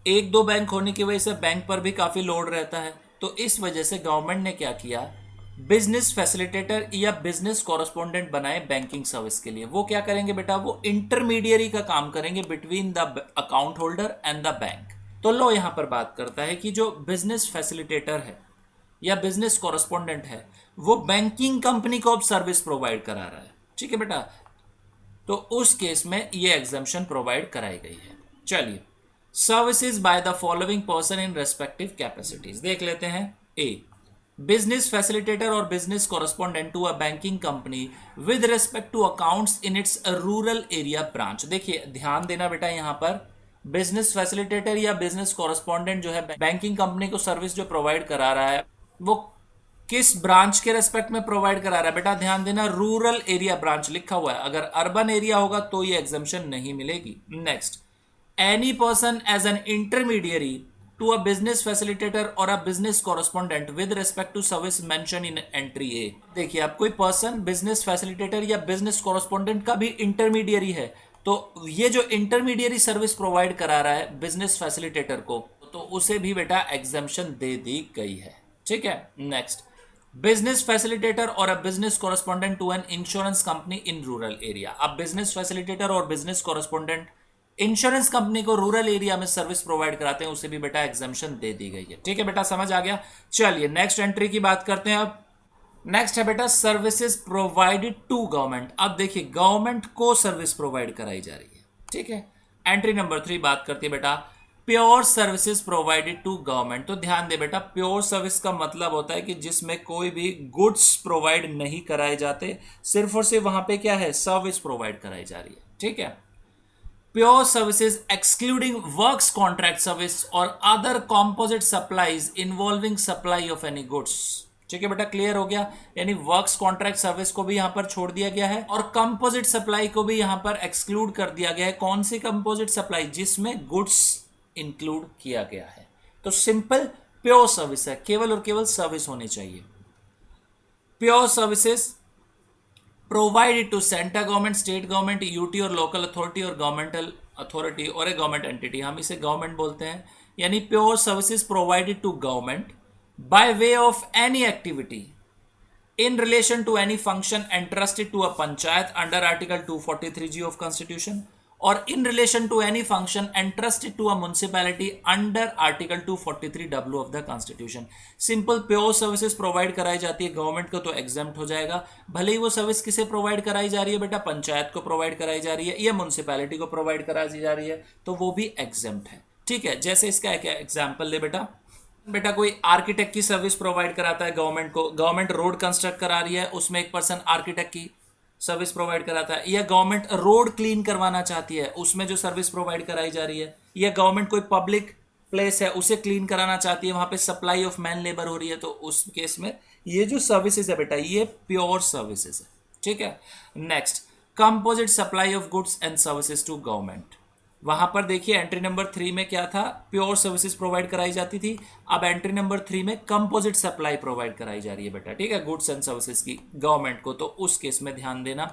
1-2 बैंक होने की वजह से बैंक पर भी काफी लोड रहता है, तो इस वजह से गवर्नमेंट ने क्या किया, बिजनेस फैसिलिटेटर या बिजनेस कॉरेस्पॉन्डेंट बनाए बैंकिंग सर्विस के लिए। वो क्या करेंगे बेटा? वो इंटरमीडियरी का काम करेंगे between the account holder and the bank. तो लो यहां पर बात करता है कि जो बिजनेस फैसिलिटेटर है या बिजनेस कॉरेस्पॉन्डेंट है वो बैंकिंग कंपनी को अब सर्विस प्रोवाइड करा रहा है। ठीक है बेटा, तो उस केस में ये एग्जम्पशन प्रोवाइड कराई गई है। चलिए services by the following person in respective capacities देख लेते हैं। ए, बिजनेस फैसिलिटेटर और business correspondent to a banking company with respect to accounts in its rural area branch. देखिए ध्यान देना बेटा, यहां पर बिजनेस फैसिलिटेटर या बिजनेस कॉरेस्पॉन्डेंट जो है बैंकिंग कंपनी को सर्विस जो प्रोवाइड करा रहा है वो किस ब्रांच के रेस्पेक्ट में प्रोवाइड करा रहा है? बेटा ध्यान देना, रूरल एरिया ब्रांच लिखा हुआ है, अगर अर्बन एरिया होगा तो ये एग्जाम्शन नहीं मिलेगी। Next, any person as an intermediary to a business facilitator और a business correspondent with respect to service mention in entry A. देखिए, अब कोई पर्सन बिजनेस फैसिलिटेटर या बिजनेस कॉरेस्पॉन्डेंट का भी इंटरमीडियरी है, तो ये जो इंटरमीडियरी सर्विस प्रोवाइड करा रहा है बिजनेस फैसिलिटेटर को, तो उसे भी बेटा एग्जाम्शन दे दी गई है। ठीक है। नेक्स्ट, बिजनेस फैसिलिटेटर और a business correspondent to an insurance company in rural area. अब बिजनेस फैसिलिटेटर और बिजनेस कॉरेस्पॉन्डेंट इंश्योरेंस कंपनी को रूरल एरिया में सर्विस प्रोवाइड कराते हैं, उसे भी बेटा एग्जाम्शन दे दी गई है। ठीक है बेटा, समझ आ गया। चलिए नेक्स्ट एंट्री की बात करते हैं। अब नेक्स्ट है बेटा सर्विसेज प्रोवाइडेड टू गवर्नमेंट। अब देखिए, गवर्नमेंट को सर्विस प्रोवाइड कराई जा रही है। ठीक है। एंट्री नंबर 3 बात करती है बेटा pure services provided to government. तो ध्यान दे बेटा, प्योर सर्विस का मतलब होता है कि जिसमें कोई भी गुड्स प्रोवाइड नहीं कराए जाते, सिर्फ और सिर्फ वहां पे क्या है, सर्विस प्रोवाइड कराई जा रही है। ठीक है। Pure services excluding works contract service और other composite supplies involving supply of any goods. ठीक है बेटा, क्लियर हो गया। यानी वर्क्स कॉन्ट्रैक्ट सर्विस को भी यहां पर छोड़ दिया गया है और कंपोजिट सप्लाई को भी यहां पर एक्सक्लूड कर दिया गया है। कौन सी कंपोजिट सप्लाई? जिसमें गुड्स इंक्लूड किया गया है। तो सिंपल प्योर सर्विस है, केवल और केवल सर्विस होनी चाहिए। Pure services provided to central government, state government, UT और लोकल अथॉरिटी और गवर्नमेंटल अथॉरिटी और ए गवर्नमेंट एंटिटी, हम इसे गवर्नमेंट बोलते हैं। यानी pure services provided to government by way of any activity in relation to any function entrusted to a panchayat under article 243G of constitution or in relation to any function entrusted to a municipality under article 243W of the constitution। Simple pure services provide कराई जाती है government को तो exempt हो जाएगा, भले ही वो service किसे प्रोवाइड कराई जा रही है बेटा, पंचायत को प्रोवाइड कराई जा रही है या म्यूनिसिपैलिटी को प्रोवाइड कराई जा रही है, तो वो भी एग्जेम्प्ट है। ठीक है। जैसे इसका एक एग्जाम्पल ले बेटा कोई आर्किटेक्ट की सर्विस प्रोवाइड कराता है गवर्नमेंट को, गवर्नमेंट रोड कंस्ट्रक्ट करा रही है, उसमें एक पर्सन आर्किटेक्ट की सर्विस प्रोवाइड कराता है, या गवर्नमेंट रोड क्लीन करवाना चाहती है, उसमें जो सर्विस प्रोवाइड कराई जा रही है, या गवर्नमेंट कोई पब्लिक प्लेस है उसे क्लीन कराना चाहती है, वहां पे सप्लाई ऑफ मैन लेबर हो रही है, तो उस केस में ये जो सर्विसेज है बेटा ये प्योर सर्विसेज है। ठीक है। Next, composite supply of goods and services to government. वहां पर देखिए एंट्री नंबर 3 में क्या था, प्योर सर्विसेज प्रोवाइड कराई जाती थी। अब एंट्री नंबर 3 में कंपोजिट सप्लाई प्रोवाइड कराई जा रही है बेटा। ठीक है, गुड्स एंड सर्विसेज की गवर्नमेंट को, तो उस केस में ध्यान देना,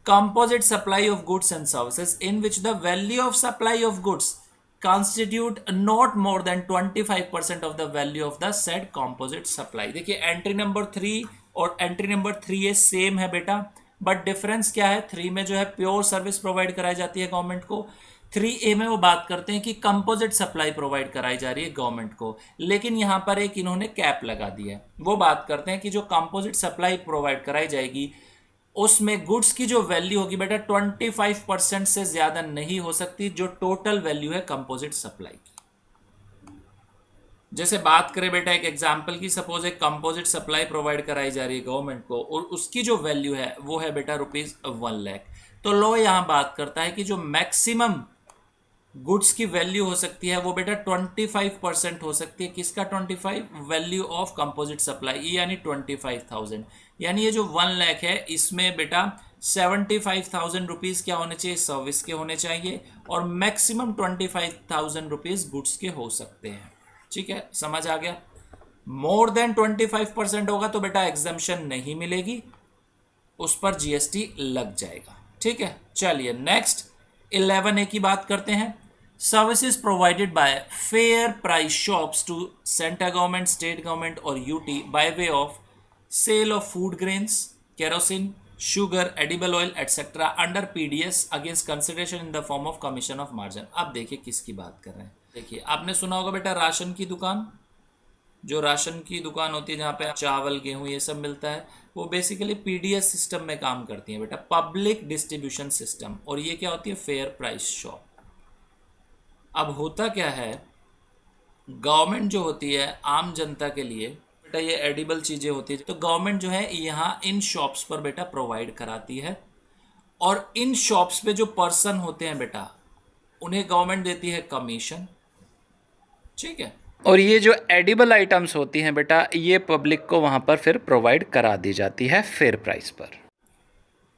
composite supply of goods and services in which the value of supply of goods constitute not more than 25% of the value of the said composite supply। देखिए entry number 3 और entry number 3A same है बेटा, but difference क्या है, 3 में जो है pure service provide कराई जाती है गवर्नमेंट को, 3A में वो बात करते हैं कि कंपोजिट सप्लाई प्रोवाइड कराई जा रही है गवर्नमेंट को, लेकिन यहां पर एक इन्होंने कैप लगा दिया है। वो बात करते हैं कि जो कंपोजिट सप्लाई प्रोवाइड कराई जाएगी उसमें गुड्स की जो वैल्यू होगी बेटा 25% से ज्यादा नहीं हो सकती, जो टोटल वैल्यू है कंपोजिट सप्लाई की। जैसे बात करें बेटा एक एग्जांपल की, सपोज एक कंपोजिट सप्लाई प्रोवाइड कराई जा रही है गवर्नमेंट को और उसकी जो वैल्यू है वो है बेटा ₹1 लाख, तो लो यहां बात करता है कि जो मैक्सिमम गुड्स की वैल्यू हो सकती है वो बेटा 25% हो सकती है। किसका 25? वैल्यू ऑफ कंपोजिट सप्लाई, यानी 25,000। यानी ये जो 1 लाख है इसमें बेटा 75,000 रुपीज क्या होने चाहिए, सर्विस के होने चाहिए, और मैक्सिमम 25,000 रुपीज गुड्स के हो सकते हैं। ठीक है, समझ आ गया। मोर देन 25% होगा तो बेटा एग्जम्पशन नहीं मिलेगी, उस पर जीएसटी लग जाएगा। ठीक है। चलिए नेक्स्ट 11A की बात करते हैं। Services provided by fair price shops to central government, state government और UT by way of sale of food grains, kerosene, sugar, edible oil etcetera under PDS against consideration in the form of commission of margin. अब देखिए किसकी बात कर रहे हैं। देखिए आपने सुना होगा बेटा राशन की दुकान, जो राशन की दुकान होती है जहाँ पे चावल गेहूं ये सब मिलता है, वो बेसिकली पीडीएस सिस्टम में काम करती है बेटा, पब्लिक डिस्ट्रीब्यूशन सिस्टम, और ये क्या होती है, फेयर प्राइस शॉप। अब होता क्या है, गवर्नमेंट जो होती है आम जनता के लिए बेटा ये एडिबल चीज़ें होती है, तो गवर्नमेंट जो है यहाँ इन शॉप्स पर बेटा प्रोवाइड कराती है, और इन शॉप्स पे जो पर्सन होते हैं बेटा उन्हें गवर्नमेंट देती है कमीशन, ठीक है। और ये जो एडिबल आइटम्स होती हैं बेटा, ये पब्लिक को वहां पर फिर प्रोवाइड करा दी जाती है फेयर प्राइस पर।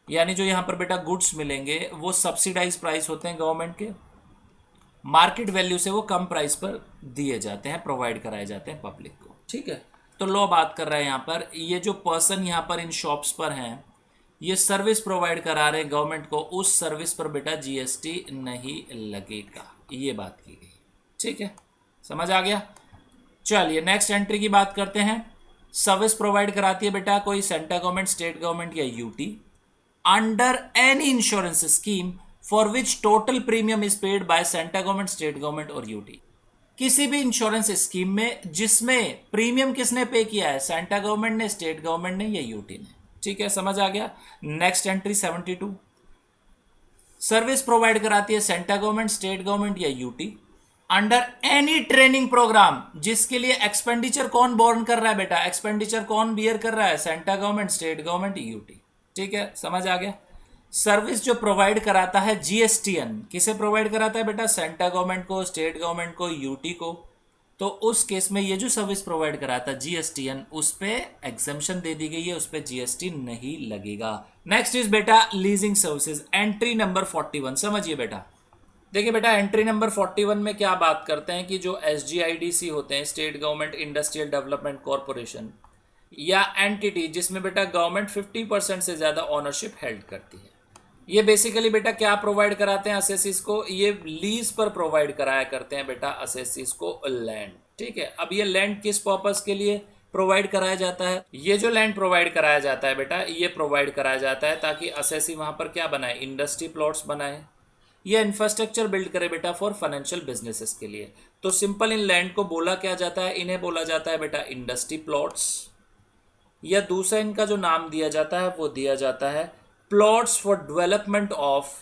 यानी जो यहाँ पर बेटा गुड्स मिलेंगे वो सब्सिडाइज प्राइस होते हैं गवर्नमेंट के, मार्केट वैल्यू से वो कम प्राइस पर दिए जाते हैं, प्रोवाइड कराए जाते हैं पब्लिक को, ठीक है। तो लो बात कर रहे हैं यहाँ पर, ये जो पर्सन यहाँ पर इन शॉप्स पर हैं, ये सर्विस प्रोवाइड करा रहे हैं गवर्नमेंट को, उस सर्विस पर बेटा जीएसटी नहीं लगेगा, ये बात की गई, ठीक है, समझ आ गया। चलिए नेक्स्ट एंट्री की बात करते हैं। सर्विस प्रोवाइड कराती है बेटा कोई सेंट्रल गवर्नमेंट, स्टेट गवर्नमेंट या UT, under any insurance scheme for which total premium is paid by central government, state government और यूटी। किसी भी इंश्योरेंस स्कीम में जिसमें प्रीमियम किसने पे किया है, सेंट्रल गवर्नमेंट ने, स्टेट गवर्नमेंट ने या यूटी ने, ठीक है, समझ आ गया। नेक्स्ट एंट्री 72, सर्विस प्रोवाइड कराती है सेंट्रल गवर्नमेंट, स्टेट गवर्नमेंट या UT under any training programme, जिसके लिए एक्सपेंडिचर कौन बोर्न कर रहा है बेटा, एक्सपेंडिचर कौन बियर कर रहा है, central government, state government, UT, ठीक है, समझ आ गया। सर्विस जो प्रोवाइड कराता है जीएसटीएन, किसे प्रोवाइड कराता है बेटा, सेंट्रल गवर्नमेंट को, स्टेट गवर्नमेंट को, यूटी को। तो उस केस में ये जो सर्विस प्रोवाइड कराता है जीएसटीएन, उस पे एग्जेम्पशन दे दी गई है, उस पे जीएसटी नहीं लगेगा। नेक्स्ट इज बेटा लीजिंग सर्विसेज, एंट्री नंबर 41, समझिए बेटा। देखिए बेटा एंट्री नंबर 41 में क्या बात करते हैं कि जो एसजीआईडीसी होते हैं, state government industrial development corporation, या एंटिटी जिसमें बेटा गवर्नमेंट 50% से ज्यादा ओनरशिप हेल्ड करती है, ये बेसिकली बेटा क्या प्रोवाइड कराते हैं असेसीज को, ये लीज पर प्रोवाइड कराया करते हैं बेटा असेसीज को लैंड, ठीक है। अब ये लैंड किस पर्पस के लिए प्रोवाइड कराया जाता है, ये जो लैंड प्रोवाइड कराया जाता है बेटा, ये प्रोवाइड कराया जाता है ताकि असेसी वहां पर क्या बनाए, इंडस्ट्री प्लॉट्स बनाए या इंफ्रास्ट्रक्चर बिल्ड करे बेटा फॉर फाइनेंशियल बिजनेसेस के लिए। तो सिंपल इन लैंड को बोला क्या जाता है, इन्हें बोला जाता है बेटा इंडस्ट्री प्लॉट्स, या दूसरा इनका जो नाम दिया जाता है वो दिया जाता है plots for development of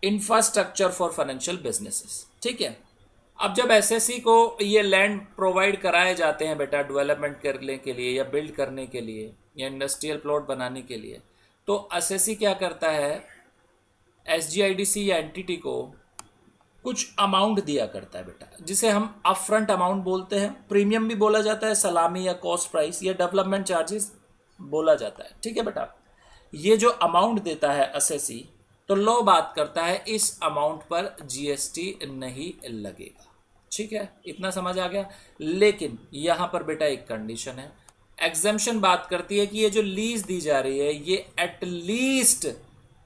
infrastructure for financial businesses, ठीक है। अब जब एसएससी को ये लैंड प्रोवाइड कराए जाते हैं बेटा डेवलपमेंट करने के लिए या बिल्ड करने के लिए या इंडस्ट्रियल प्लॉट बनाने के लिए, तो एसएससी क्या करता है, एसजीआईडीसी या एंटिटी को कुछ अमाउंट दिया करता है बेटा, जिसे हम अपफ्रंट अमाउंट बोलते हैं, प्रीमियम भी बोला जाता है, सलामी या कॉस्ट प्राइस या डेवलपमेंट चार्जेस बोला जाता है, ठीक है बेटा। ये जो अमाउंट देता है एसएससी, तो लॉ बात करता है इस अमाउंट पर जीएसटी नहीं लगेगा, ठीक है, इतना समझ आ गया। लेकिन यहां पर बेटा एक कंडीशन है, एग्जेम्पशन बात करती है कि ये जो लीज दी जा रही है ये एटलीस्ट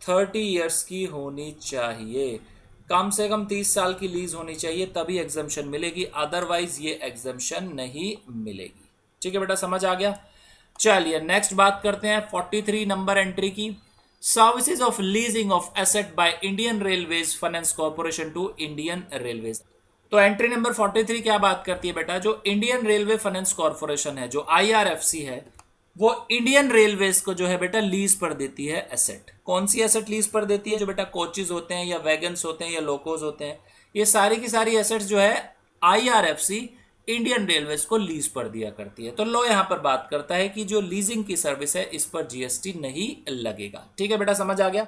30 ईयर्स की होनी चाहिए, कम से कम 30 साल की लीज होनी चाहिए, तभी एग्जेम्पशन मिलेगी, अदरवाइज ये एग्जेम्पशन नहीं मिलेगी, ठीक है बेटा, समझ आ गया। चलिए नेक्स्ट बात करते हैं 43 नंबर एंट्री की, services of leasing of asset by Indian railways finance corporation to Indian railways. तो एंट्री नंबर 43 क्या बात करती है बेटा, जो इंडियन रेलवे फाइनेंस कॉर्पोरेशन है, जो आईआरएफसी है, वो इंडियन रेलवेज को जो है बेटा लीज पर देती है एसेट। कौन सी एसेट लीज पर देती है, जो बेटा कोचेज होते हैं या वैगन्स होते हैं या लोकोज होते हैं, ये सारी की सारी एसेट्स जो है आईआरएफसी इंडियन रेलवेज को लीज पर दिया करती है। तो लो यहां पर बात करता है कि जो लीजिंग की सर्विस है इस पर जीएसटी नहीं लगेगा, ठीक है बेटा, समझ आ गया।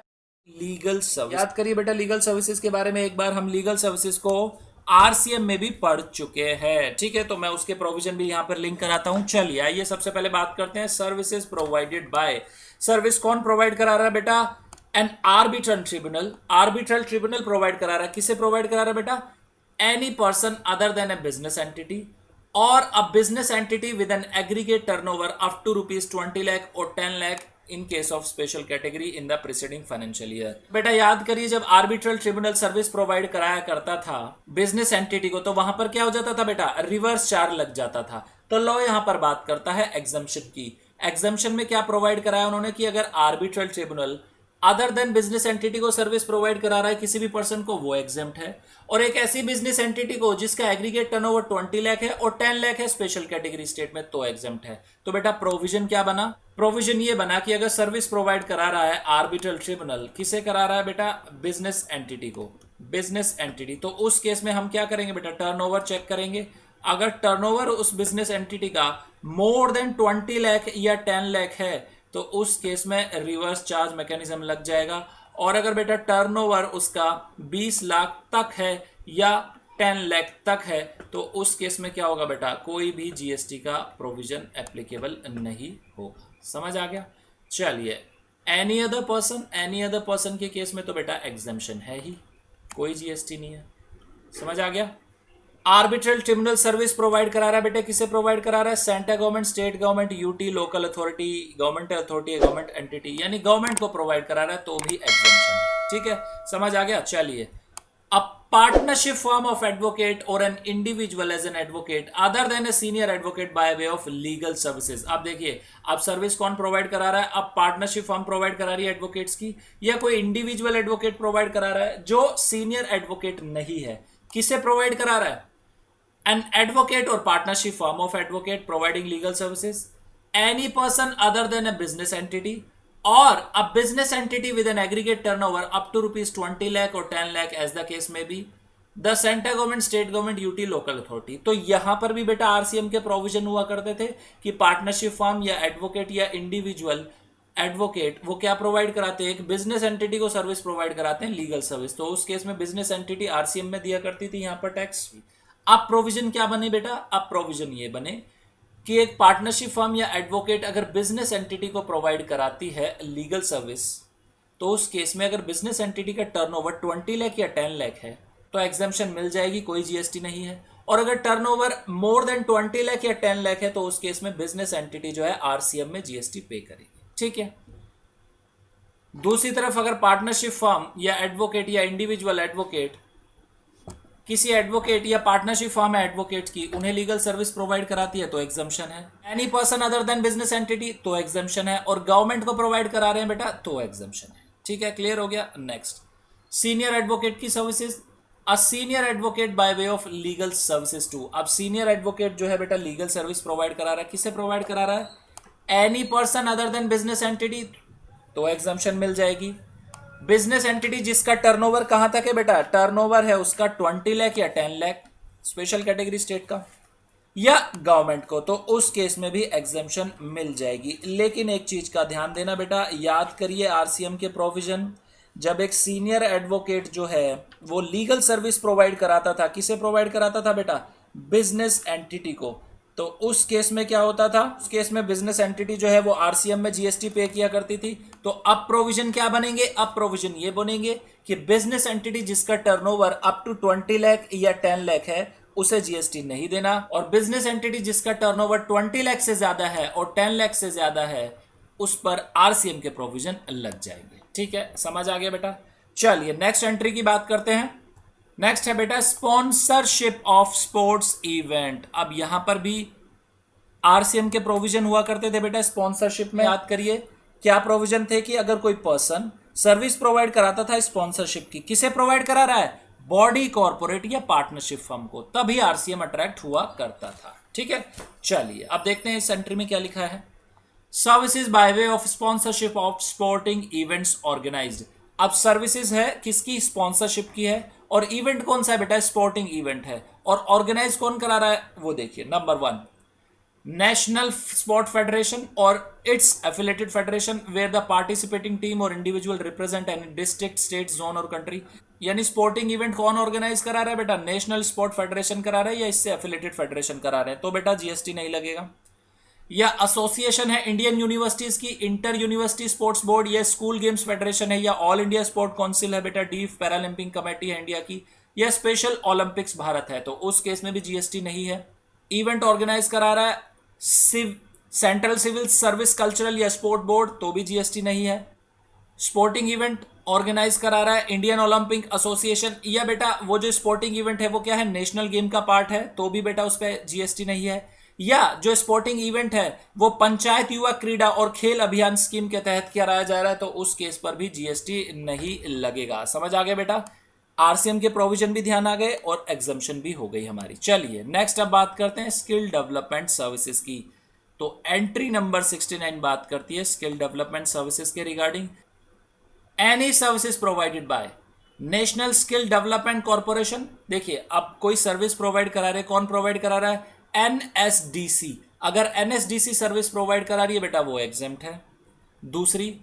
लीगल सर्विस, याद करिए बेटा लीगल सर्विसेज के बारे में, एक बार हम लीगल सर्विसेज को आरसीएम में भी पढ़ चुके हैं, ठीक है, तो मैं उसके प्रोविजन भी यहां पर लिंक कराता हूं। चलिए आइए सबसे पहले बात करते हैं सर्विसेज प्रोवाइडेड बाय, सर्विस कौन प्रोवाइड करा रहा है बेटा, an arbitral tribunal, arbitral tribunal provide करा रहा है, किसे प्रोवाइड करा रहा है बेटा, any person other than a business entity और a business entity with an aggregate turnover up to ₹20 lakh और 10 lakh in case of special category in the preceding financial year. बेटा याद करिए जब आर्बिट्रल ट्रिब्यूनल सर्विस प्रोवाइड कराया करता था बिजनेस एंटिटी को, तो वहां पर क्या हो जाता था बेटा, रिवर्स चार्ज लग जाता था। तो लॉ यहां पर बात करता है एग्जम्पशन की। एग्जम्पशन में क्या प्रोवाइड कराया उन्होंने कि अगर arbitral tribunal other than business entity को सर्विस प्रोवाइड करा रहा है किसी भी पर्सन को, वो एग्जेम्प्ट है, और एक ऐसी बिजनेस एंटिटी को जिसका एग्रीगेट टर्नओवर 20 लाख है और 10 लाख है स्पेशल कैटेगरी स्टेट में, तो एग्जेम्प्ट है। तो बेटा प्रोविजन क्या बना, प्रोविजन ये बना कि अगर सर्विस प्रोवाइड करा रहा है आर्बिट्रल ट्रिब्यूनल, किसे करा रहा है बेटा, बिजनेस एंटिटी को, बिजनेस एंटिटी, तो उस केस में हम क्या करेंगे बेटा, टर्नओवर चेक करेंगे। अगर टर्नओवर उस बिजनेस एंटिटी का मोर देन 20 लाख या 10 लाख है तो उस केस में रिवर्स चार्ज मैकेनिज्म लग जाएगा और अगर बेटा टर्नओवर उसका 20 लाख तक है या 10 लाख तक है तो उस केस में क्या होगा बेटा, कोई भी जीएसटी का प्रोविजन एप्लीकेबल नहीं होगा। समझ आ गया? चलिए, एनी अदर पर्सन के केस में तो बेटा एग्जम्पशन है ही, कोई जीएसटी नहीं है। समझ आ गया? आर्बिट्रल ट्रिब्यूनल सर्विस प्रोवाइड करा रहा है बेटे, किसे प्रोवाइड करा रहा है? Central government, state government, UT, local authority, government entity, यानी गवर्नमेंट को प्रोवाइड करा रहा है तो भी एग्जम्पशन। ठीक है, समझ आ गया? चलिए, a partnership firm of advocate or an individual as an advocate other than a senior advocate by way of legal services। अब देखिए, अब सर्विस कौन प्रोवाइड करा रहा है? अब पार्टनरशिप फर्म प्रोवाइड करा रही है एडवोकेट्स की, या कोई इंडिविजुअल एडवोकेट प्रोवाइड करा रहा है जो सीनियर एडवोकेट नहीं है? किसे प्रोवाइड करा रहा है? An advocate or partnership firm of advocate providing legal services, any person other than a business entity or a business entity with an aggregate turnover up to rupees 20 lakh or 10 lakh as the case may be, the central government, state government, UT, local authority। तो यहां पर भी बेटा RCM के provision हुआ करते थे कि पार्टनरशिप फर्म या एडवोकेट या इंडिविजुअल एडवोकेट वो क्या प्रोवाइड कराते हैं? एक बिजनेस एंटिटी को सर्विस प्रोवाइड कराते हैं, लीगल सर्विस। तो उस केस में बिजनेस एंटिटी आरसीएम में दिया करती थी, यहां पर टैक्स। अब प्रोविजन क्या बने बेटा? अब प्रोविजन ये बने कि एक पार्टनरशिप फर्म या एडवोकेट अगर बिजनेस एंटिटी को प्रोवाइड कराती है लीगल सर्विस, तो उस केस में अगर बिजनेस एंटिटी का टर्नओवर 20 लाख या 10 लाख है तो एग्जम्पशन मिल जाएगी, कोई जीएसटी नहीं है। और अगर टर्नओवर मोर देन 20 लाख या 10 लाख है तो उस केस में बिजनेस एंटिटी जो है आरसीएम में जीएसटी पे करेगी। ठीक है। दूसरी तरफ अगर पार्टनरशिप फर्म या एडवोकेट या इंडिविजुअल एडवोकेट किसी एडवोकेट या पार्टनरशिप फर्म है एडवोकेट की, उन्हें लीगल सर्विस प्रोवाइड कराती है तो एग्जम्पशन है। Any person other then business entity तो एग्जम्पशन है, और गवर्नमेंट को प्रोवाइड करा रहे हैं बेटा तो एग्जम्पशन है। ठीक है, क्लियर हो गया? नेक्स्ट, सीनियर एडवोकेट की services, a senior advocate by way of legal services to. अब सीनियर एडवोकेट जो है बेटा लीगल सर्विस प्रोवाइड करा रहा है, किसे प्रोवाइड करा रहा है? Any person other then business entity तो एग्जम्पशन मिल जाएगी। बिजनेस एंटिटी जिसका टर्नओवर कहां तक है बेटा? टर्नओवर है उसका 20 लाख या 10 लाख, स्पेशल कैटेगरी स्टेट का या गवर्नमेंट को, तो उस केस में भी एग्जम्पशन मिल जाएगी। लेकिन एक चीज का ध्यान देना बेटा, याद करिए आरसीएम के प्रोविजन, जब एक सीनियर एडवोकेट जो है वो लीगल सर्विस प्रोवाइड कराता था, किसे प्रोवाइड कराता था बेटा? बिजनेस एंटिटी को। तो उस केस में क्या होता था? उस केस में बिजनेस एंटिटी जो है वो आरसीएम में जीएसटी पे किया करती थी। तो अब प्रोविजन क्या बनेंगे? अब प्रोविजन ये बनेंगे कि बिजनेस एंटिटी जिसका टर्नओवर अप टू 20 लाख या 10 लाख है उसे जीएसटी नहीं देना, और बिजनेस एंटिटी जिसका टर्नओवर 20 लाख से ज्यादा है और 10 लाख से ज्यादा है उस पर आरसीएम के प्रोविजन लग जाएंगे। ठीक है, समझ आ गया बेटा? चलिए नेक्स्ट एंट्री की बात करते हैं। नेक्स्ट है बेटा स्पॉन्सरशिप ऑफ स्पोर्ट्स इवेंट। अब यहां पर भी आरसीएम के प्रोविजन हुआ करते थे बेटा स्पॉन्सरशिप में। याद करिए क्या प्रोविजन थे कि अगर कोई पर्सन सर्विस प्रोवाइड कराता था स्पॉन्सरशिप की, किसे प्रोवाइड करा रहा है? बॉडी, कॉर्पोरेट या पार्टनरशिप फर्म को, तभी आरसीएम अट्रैक्ट हुआ करता था। ठीक है, चलिए अब देखते हैं इस एंट्री में क्या लिखा है। Services by way of sponsorship of sporting events organised. अब सर्विसेज है किसकी? स्पॉन्सरशिप की है, और इवेंट कौन सा है बेटा? स्पोर्टिंग इवेंट है। और ऑर्गेनाइज कौन करा रहा है वो देखिए, नंबर 1 नेशनल स्पोर्ट फेडरेशन और its affiliated federation where the participating team और individual represent any district, state, zone और कंट्री। यानी स्पोर्टिंग इवेंट कौन ऑर्गेनाइज करा रहा है बेटा? नेशनल स्पोर्ट फेडरेशन करा रहा है या इससे एफिलेटेड फेडरेशन करा रहे हैं, तो बेटा जीएसटी नहीं लगेगा। या एसोसिएशन है इंडियन यूनिवर्सिटीज की, इंटर यूनिवर्सिटी स्पोर्ट्स बोर्ड, या स्कूल गेम्स फेडरेशन है, या ऑल इंडिया स्पोर्ट काउंसिल है बेटा, डीफ पैरालंपिक कमेटी है इंडिया की, या स्पेशल ओलंपिक्स भारत है, तो उस केस में भी जीएसटी नहीं है। इवेंट ऑर्गेनाइज करा रहा है सेंट्रल सिविल सर्विस कल्चरल या स्पोर्ट बोर्ड, तो भी जीएसटी नहीं है। स्पोर्टिंग इवेंट ऑर्गेनाइज करा रहा है इंडियन ओलंपिक एसोसिएशन, या बेटा वो जो स्पोर्टिंग इवेंट है वो क्या है? नेशनल गेम का पार्ट है, तो भी बेटा उस पर जीएसटी नहीं है। या जो स्पोर्टिंग इवेंट है वो पंचायत युवा क्रीड़ा और खेल अभियान स्कीम के तहत कराया जा रहा है, तो उस केस पर भी जीएसटी नहीं लगेगा। समझ आ गया बेटा? आरसीएम के प्रोविजन भी ध्यान आ गए और एग्जम्पशन भी हो गई हमारी। चलिए नेक्स्ट अब बात करते हैं स्किल डेवलपमेंट सर्विसेज की। तो एंट्री नंबर 69 बात करती है स्किल डेवलपमेंट सर्विसेज के regarding. Any services provided bye national skill development corporation. देखिए अब कोई सर्विस प्रोवाइड करा रहे, कौन प्रोवाइड करा रहा है? एनएसडीसी। अगर एनएसडीसी सर्विस प्रोवाइड करा रही है बेटा वो एग्जेम्प्ट है। दूसरी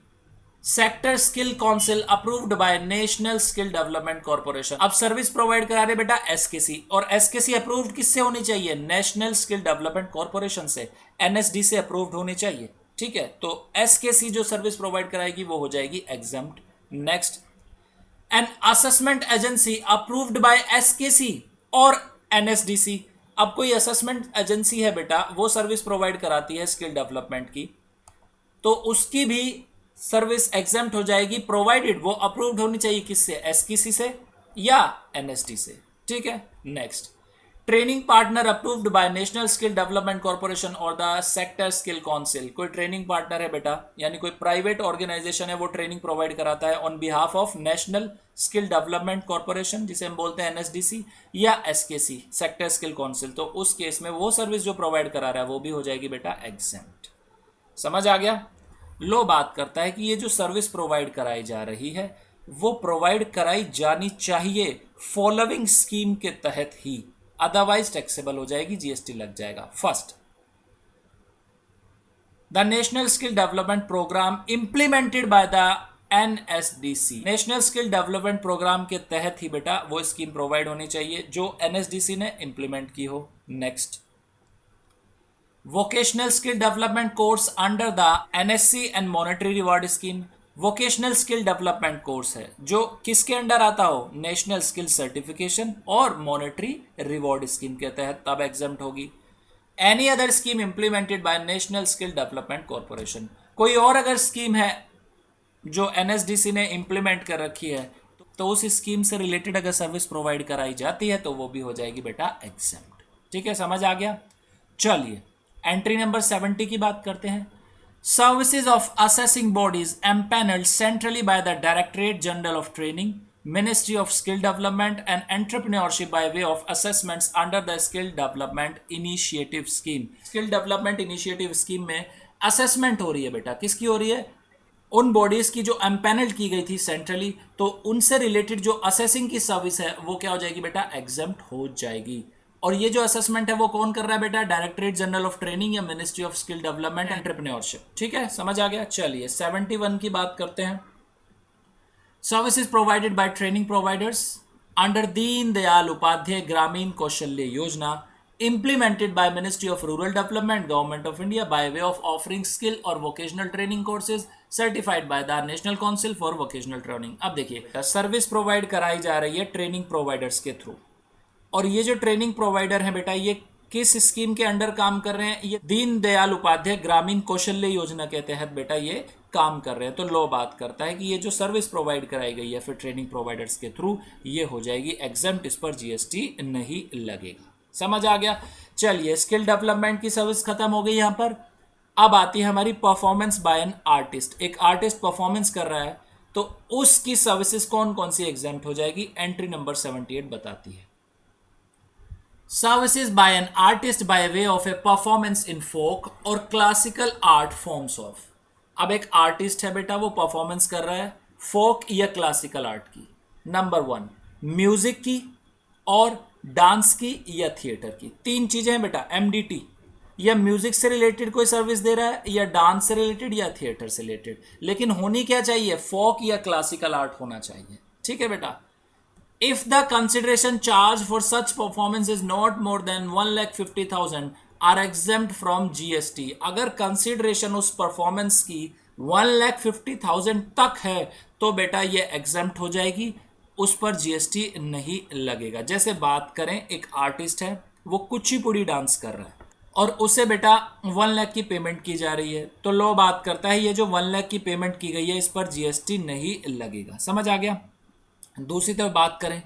sector skill council approved by national skill development corporation. अब सर्विस प्रोवाइड करा रहे बेटा एसकेसी, और एसकेसी अप्रूव्ड किससे होनी चाहिए? नेशनल स्किल डेवलपमेंट कॉर्पोरेशन से, एनएसडी से अप्रूव्ड होनी चाहिए। ठीक है, तो एसकेसी जो सर्विस प्रोवाइड कराएगी वो हो जाएगी exempt. Next, an assessment agency approved by SKC और एनएसडीसी। अब कोई असेसमेंट एजेंसी है बेटा, वो सर्विस प्रोवाइड कराती है स्किल डेवलपमेंट की, तो उसकी भी सर्विस एग्जाम्प्ट हो जाएगी, प्रोवाइडेड वो अप्रूव्ड होनी चाहिए किससे? एसकेसी से या एनएसडी से। ठीक है, next, training partner approved by national skill development corporation और द सेक्टर स्किल काउंसिल। कोई ट्रेनिंग पार्टनर है बेटा, यानी कोई प्राइवेट ऑर्गेनाइजेशन है, वो ट्रेनिंग प्रोवाइड कराता है on behalf of national skill development corporation, जिसे हम बोलते हैं एनएसडीसी, या एसकेसी सेक्टर स्किल काउंसिल, तो उस केस में वो सर्विस जो प्रोवाइड करा रहा है वो भी हो जाएगी बेटा एग्जेम्प्ट। समझ आ गया? लो बात करता है कि ये जो सर्विस प्रोवाइड कराई जा रही है वो प्रोवाइड कराई जानी चाहिए फॉलोइंग स्कीम के तहत ही, अदरवाइज टैक्सेबल हो जाएगी, जीएसटी लग जाएगा। First, the national skill development programme implemented by the NSDC. National skill development programme के तहत ही बेटा वो स्कीम प्रोवाइड होनी चाहिए जो एनएसडीसी ने इंप्लीमेंट की हो। Next, vocational skill development course under the NSC and monetary reward scheme. Vocational skill development course है जो किसके अंडर आता हो? नेशनल स्किल सर्टिफिकेशन और मॉनेटरी रिवॉर्ड स्कीम के तहत, तब एग्जाम्प्ट होगी। Any other scheme implemented bye national skill development corporation. कोई और अगर स्कीम है जो एनएसडीसी ने इंप्लीमेंट कर रखी है तो उस स्कीम से रिलेटेड अगर सर्विस प्रोवाइड कराई जाती है तो वो भी हो जाएगी बेटा एग्जाम्प्ट। ठीक है, समझ आ गया? चलिए एंट्री नंबर 70 की बात करते हैं। Services of assessing bodies empanelled centrally by the directorate general of training, ministry of skill development and entrepreneurship bye way of assessments under the skill development initiative scheme. Skill development initiative scheme में assessment हो रही है बेटा, किसकी हो रही है? उन बॉडीज की जो एम्पैनल्ड की गई थी सेंट्रली, तो उनसे रिलेटेड जो असेसिंग की सर्विस है वो क्या हो जाएगी बेटा? एग्जेम्प्ट हो जाएगी। और ये जो असेसमेंट है वो कौन कर रहा है बेटा? डायरेक्टरेट जनरल ऑफ ट्रेनिंग या ministry of skill development entrepreneurship. ठीक है, समझ आ गया? चलिए 71 की बात करते हैं। Services provided by training providers under Deen Dayal Upadhyay ग्रामीण कौशल्य योजना, implemented by Ministry of Rural Development, Government of India, by way of offering skill or vocational training courses certified by the National Council for Vocational Training। अब देखिए, service provide कराई जा रही है training providers के थ्रू, और ये जो ट्रेनिंग प्रोवाइडर है बेटा ये किस स्कीम के अंडर काम कर रहे हैं? ये दीन दयाल उपाध्याय ग्रामीण कौशल्य योजना के तहत बेटा ये काम कर रहे हैं। तो लो बात करता है कि ये जो सर्विस प्रोवाइड कराई गई है फिर ट्रेनिंग प्रोवाइडर्स के थ्रू, ये हो जाएगी एग्जेम्प्ट, इस पर जीएसटी नहीं लगेगा। समझ आ गया? चलिए स्किल डेवलपमेंट की सर्विस खत्म हो गई। यहाँ पर अब आती है हमारी परफॉर्मेंस बाय एन आर्टिस्ट। एक आर्टिस्ट परफॉर्मेंस कर रहा है तो उसकी सर्विसेज कौन कौन सी एग्जेम्प्ट हो जाएगी? एंट्री नंबर 78 बताती है। Services by an artist by way of a performance in folk और क्लासिकल आर्ट फॉर्म्स ऑफ। अब एक आर्टिस्ट है बेटा, वो परफॉर्मेंस कर रहा है फोक या क्लासिकल आर्ट की, नंबर 1 म्यूजिक की और डांस की या थिएटर की। तीन चीजें हैं बेटा, एमडीटी, या म्यूजिक से रिलेटेड कोई सर्विस दे रहा है या डांस से रिलेटेड या थिएटर से रिलेटेड, लेकिन होनी क्या चाहिए? फोक या क्लासिकल आर्ट होना चाहिए। ठीक है बेटा। If the consideration charged for such performance is not more than 1,50,000 are exempt from GST। अगर कंसिडरेशन उस परफॉर्मेंस की 1,50,000 तक है तो बेटा ये एग्जेम्प्ट हो जाएगी, उस पर जीएसटी नहीं लगेगा। जैसे बात करें, एक आर्टिस्ट है वो कुचिपुड़ी डांस कर रहा है और उसे बेटा 1 लाख की पेमेंट की जा रही है, तो लो बात करता है ये जो 1 लाख की पेमेंट की गई है इस पर जीएसटी नहीं लगेगा। समझ आ गया? दूसरी तरफ बात करें,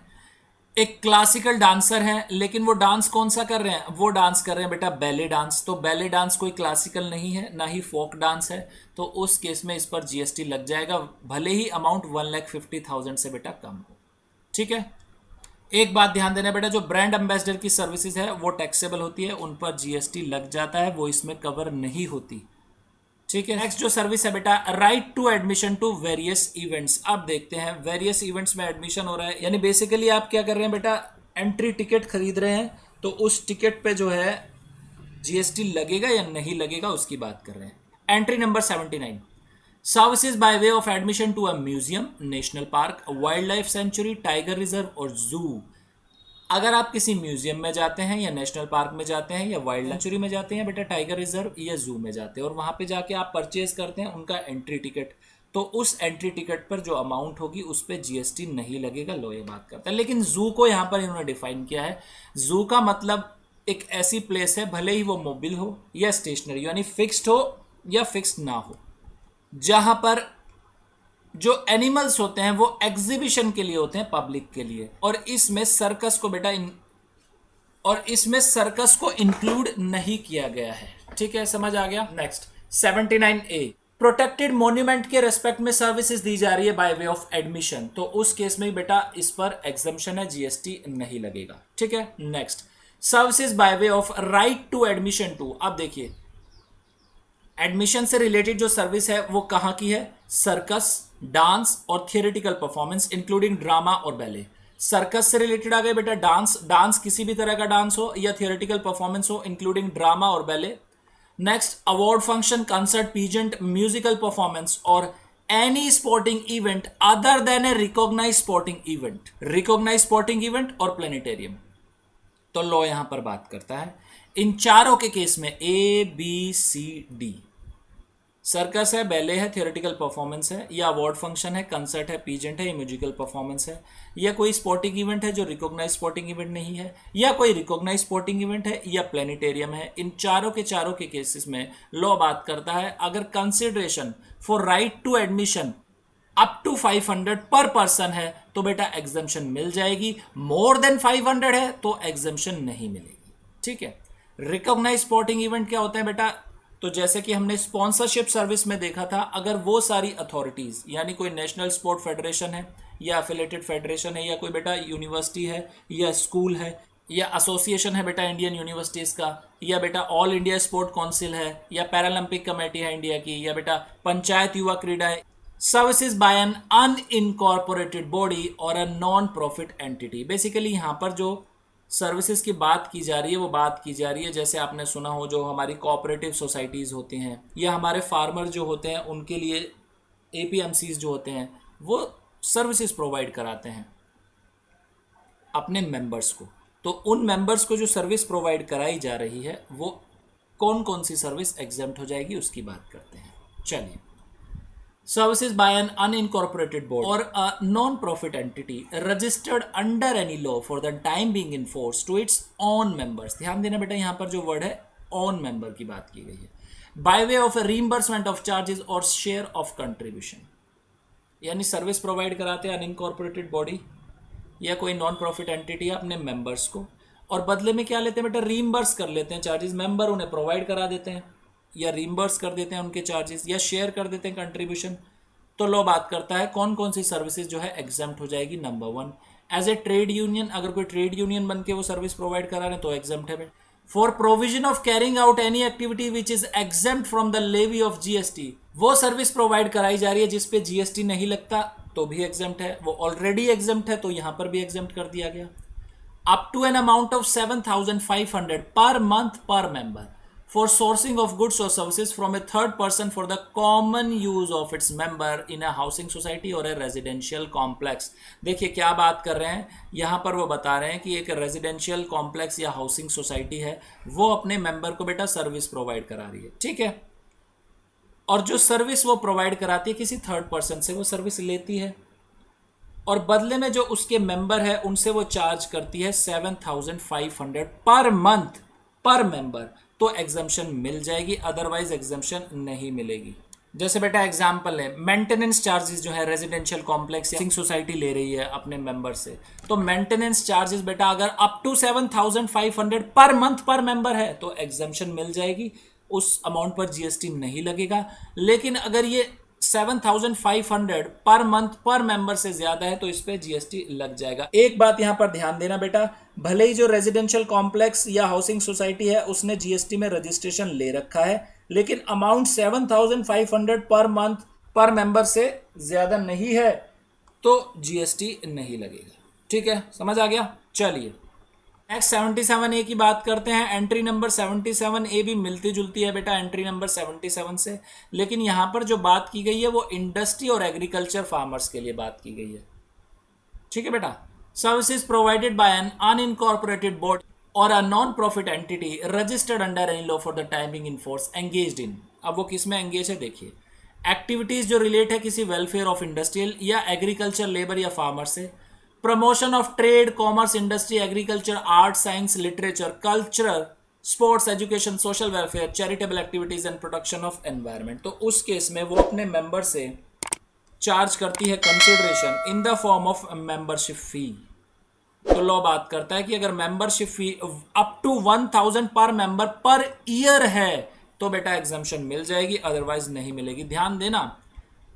एक क्लासिकल डांसर है लेकिन वो डांस कौन सा कर रहे हैं? वो डांस कर रहे हैं बेटा बैले डांस। तो बैले डांस कोई क्लासिकल नहीं है, ना ही फोक डांस है, तो उस केस में इस पर जीएसटी लग जाएगा, भले ही अमाउंट 1,50,000 से बेटा कम हो। ठीक है। एक बात ध्यान देना बेटा, जो ब्रांड एम्बेसडर की सर्विसेज है वो टैक्सेबल होती है, उन पर जीएसटी लग जाता है, वो इसमें कवर नहीं होती। ठीक है। नेक्स्ट जो सर्विस है बेटा, right to admission to various events. अब देखते हैं वेरियस इवेंट्स में एडमिशन हो रहा है, यानी बेसिकली आप क्या कर रहे हैं बेटा, एंट्री टिकट खरीद रहे हैं, तो उस टिकट पे जो है जीएसटी लगेगा या नहीं लगेगा उसकी बात कर रहे हैं। Entry number 79, services by way of admission to a museum, national park, wildlife sanctuary, tiger reserve और जू। अगर आप किसी म्यूजियम में जाते हैं या नेशनल पार्क में जाते हैं या वाइल्ड सेंचुरी में जाते हैं बेटा, टाइगर रिजर्व या जू में जाते हैं और वहां पे जाके आप परचेज करते हैं उनका एंट्री टिकट, तो उस एंट्री टिकट पर जो अमाउंट होगी उस पर जीएसटी नहीं लगेगा। लो ये बात करता है। लेकिन जू को यहाँ पर इन्होंने डिफाइन किया है। जू का मतलब एक ऐसी प्लेस है, भले ही वो मोबिल हो या स्टेशनरी, यानी फिक्स्ड हो या फिक्स्ड ना हो, जहां पर जो एनिमल्स होते हैं वो एग्जीबिशन के लिए होते हैं, पब्लिक के लिए। और इसमें सर्कस को बेटा इंक्लूड नहीं किया गया है। ठीक है, समझ आ गया। नेक्स्ट 79A, प्रोटेक्टेड मॉन्यूमेंट के रेस्पेक्ट में सर्विसेज दी जा रही है बाय वे ऑफ एडमिशन, तो उस केस में बेटा इस पर एग्जम्पशन है, जीएसटी नहीं लगेगा। ठीक है। Next, services by way of right to admission to. अब देखिए, एडमिशन से रिलेटेड जो सर्विस है वो कहां की है? सर्कस, डांस और थियोरेटिकल परफॉर्मेंस इंक्लूडिंग ड्रामा और बैले। सर्कस से रिलेटेड आ गए बेटा डांस किसी भी तरह का डांस हो या थियोरेटिकल परफॉर्मेंस हो इंक्लूडिंग ड्रामा और ballet. Next, award function, concert, pageant, musical performance और any sporting event other than a recognise sporting event और प्लेनेटेरियम। तो लॉ यहां पर बात करता है इन चारों के केस में ABCD, सर्कस है, बैले है, थियोरेटिकल परफॉर्मेंस है, या अवार्ड फंक्शन है, कंसर्ट है, पीजेंट है, या म्यूजिकल परफॉर्मेंस है, या कोई स्पोर्टिंग इवेंट है जो रिकॉग्नाइज स्पोर्टिंग इवेंट नहीं है, या कोई रिकॉग्नाइज स्पोर्टिंग इवेंट है, या प्लेनेटेरियम है। इन चारों के केसेस में लॉ बात करता है अगर consideration for right to admission up to 500 per person है तो बेटा एग्जम्पशन मिल जाएगी, मोर देन 500 है तो एग्जम्पशन नहीं मिलेगी। ठीक है। रिकॉग्नाइज स्पोर्टिंग इवेंट क्या होता है बेटा? तो जैसे कि हमने स्पॉन्सरशिप सर्विस में देखा था, अगर वो सारी अथॉरिटीज यानी कोई नेशनल स्पोर्ट फेडरेशन है या एफिलेटेड फेडरेशन है या कोई बेटा यूनिवर्सिटी है या स्कूल है या एसोसिएशन है बेटा इंडियन यूनिवर्सिटीज का, या बेटा ऑल इंडिया स्पोर्ट काउंसिल है या पैरालंपिक कमेटी है इंडिया की, या बेटा पंचायत युवा क्रीडा है, services by an unincorporated body और a non profit entity. Basically यहां पर जो सर्विसेज की बात की जा रही है वो बात की जा रही है, जैसे आपने सुना हो जो हमारी कोऑपरेटिव सोसाइटीज़ होती हैं या हमारे फार्मर जो होते हैं उनके लिए APMCs जो होते हैं वो सर्विसेज प्रोवाइड कराते हैं अपने मेंबर्स को। तो उन मेंबर्स को जो सर्विस प्रोवाइड कराई जा रही है वो कौन कौन सी सर्विस एग्जेम्प्ट हो जाएगी उसकी बात करते हैं। चलिए, services by an unincorporated board or a non-profit entity registered under any law for the time being in force to its own members। ध्यान देना बेटा, यहां पर जो वर्ड है own member की बात की गई है। by way of a reimbursement of charges or share of contribution, यानी सर्विस प्रोवाइड कराते हैं अनइनकॉर्पोरेटेड बॉडी या कोई नॉन प्रॉफिट एंटिटी अपने मेंबर्स को, और बदले में क्या लेते हैं बेटा? रीइंबर्स कर लेते हैं चार्जेस, मेंबर उन्हें प्रोवाइड करा देते हैं या रीइंबर्स कर देते हैं उनके चार्जेस या शेयर कर देते हैं कंट्रीब्यूशन। तो लॉ बात करता है कौन कौन सी सर्विसेज जो है एग्जेम्प्ट हो जाएगी। Number 1, as a trade union, अगर कोई ट्रेड यूनियन बन के वो सर्विस प्रोवाइड करा रहे हैं तो एग्जेम्प्ट है। For provision of carrying out any activity which is exempt from the levy of GST, वो सर्विस प्रोवाइड कराई जा रही है जिसपे GST नहीं लगता तो भी एग्जेम्प्ट है, वो ऑलरेडी एग्जेम्प्ट है तो यहां पर भी एग्जेम्प्ट कर दिया गया। Up to an amount of 7,500 per month per member for sourcing of goods or services from a third person for the common use of its member in a housing society or a residential complex। देखिए क्या बात कर रहे हैं यहाँ पर, वो बता रहे हैं कि एक रेजिडेंशियल कॉम्प्लेक्स या हाउसिंग सोसाइटी है वो अपने मेंबर को बेटा सर्विस प्रोवाइड करा रही है। ठीक है, और जो सर्विस वो प्रोवाइड कराती है किसी थर्ड पर्सन से वो सर्विस लेती है और बदले में जो उसके मेंबर है उनसे वो चार्ज करती है 7,500 पर मंथ पर मेंबर, तो एग्जम्पशन मिल जाएगी, अदरवाइज एग्जम्पशन नहीं मिलेगी। जैसे बेटा एग्जांपल है, मेंटेनेंस चार्जेस जो है रेजिडेंशियल कॉम्प्लेक्स या सोसाइटी ले रही है अपने मेंबर से, तो मेंटेनेंस चार्जेस बेटा अगर up to 7,500 per month per member है तो एग्जम्पशन मिल जाएगी, उस अमाउंट पर GST नहीं लगेगा। लेकिन अगर ये 7,500 पर मंथ पर मेंबर से ज्यादा है तो इस पे GST लग जाएगा। एक बात यहां पर ध्यान देना बेटा, भले ही जो रेजिडेंशियल कॉम्प्लेक्स या हाउसिंग सोसाइटी है उसने GST में रजिस्ट्रेशन ले रखा है, लेकिन amount 7,500 per month per member से ज्यादा नहीं है तो GST नहीं लगेगा। ठीक है, समझ आ गया। चलिए नेक्स्ट 77A की बात करते हैं। एंट्री नंबर 77A भी मिलती जुलती है बेटा एंट्री नंबर 77 से, लेकिन यहां पर जो बात की गई है वो इंडस्ट्री और एग्रीकल्चर फार्मर्स के लिए बात की गई है। ठीक है बेटा। Services provided by an unincorporated board और a non profit entity registered under any law for the timing in force engaged in. अब वो किस में एंगेज है देखिए, एक्टिविटीज जो रिलेट है किसी वेलफेयर ऑफ इंडस्ट्रियल या एग्रीकल्चर लेबर या फार्मर से, promotion of trade commerce industry agriculture art science literature cultural sports education social welfare charitable activities and protection of environment. तो उस केस में वो अपने मेंबर से चार्ज करती है consideration in the form of membership fee. तो लॉ बात करता है कि अगर मेंबरशिप फी अप टू 1000 पर मेंबर पर ईयर है तो बेटा एग्जम्पशन मिल जाएगी, अदरवाइज नहीं मिलेगी। ध्यान देना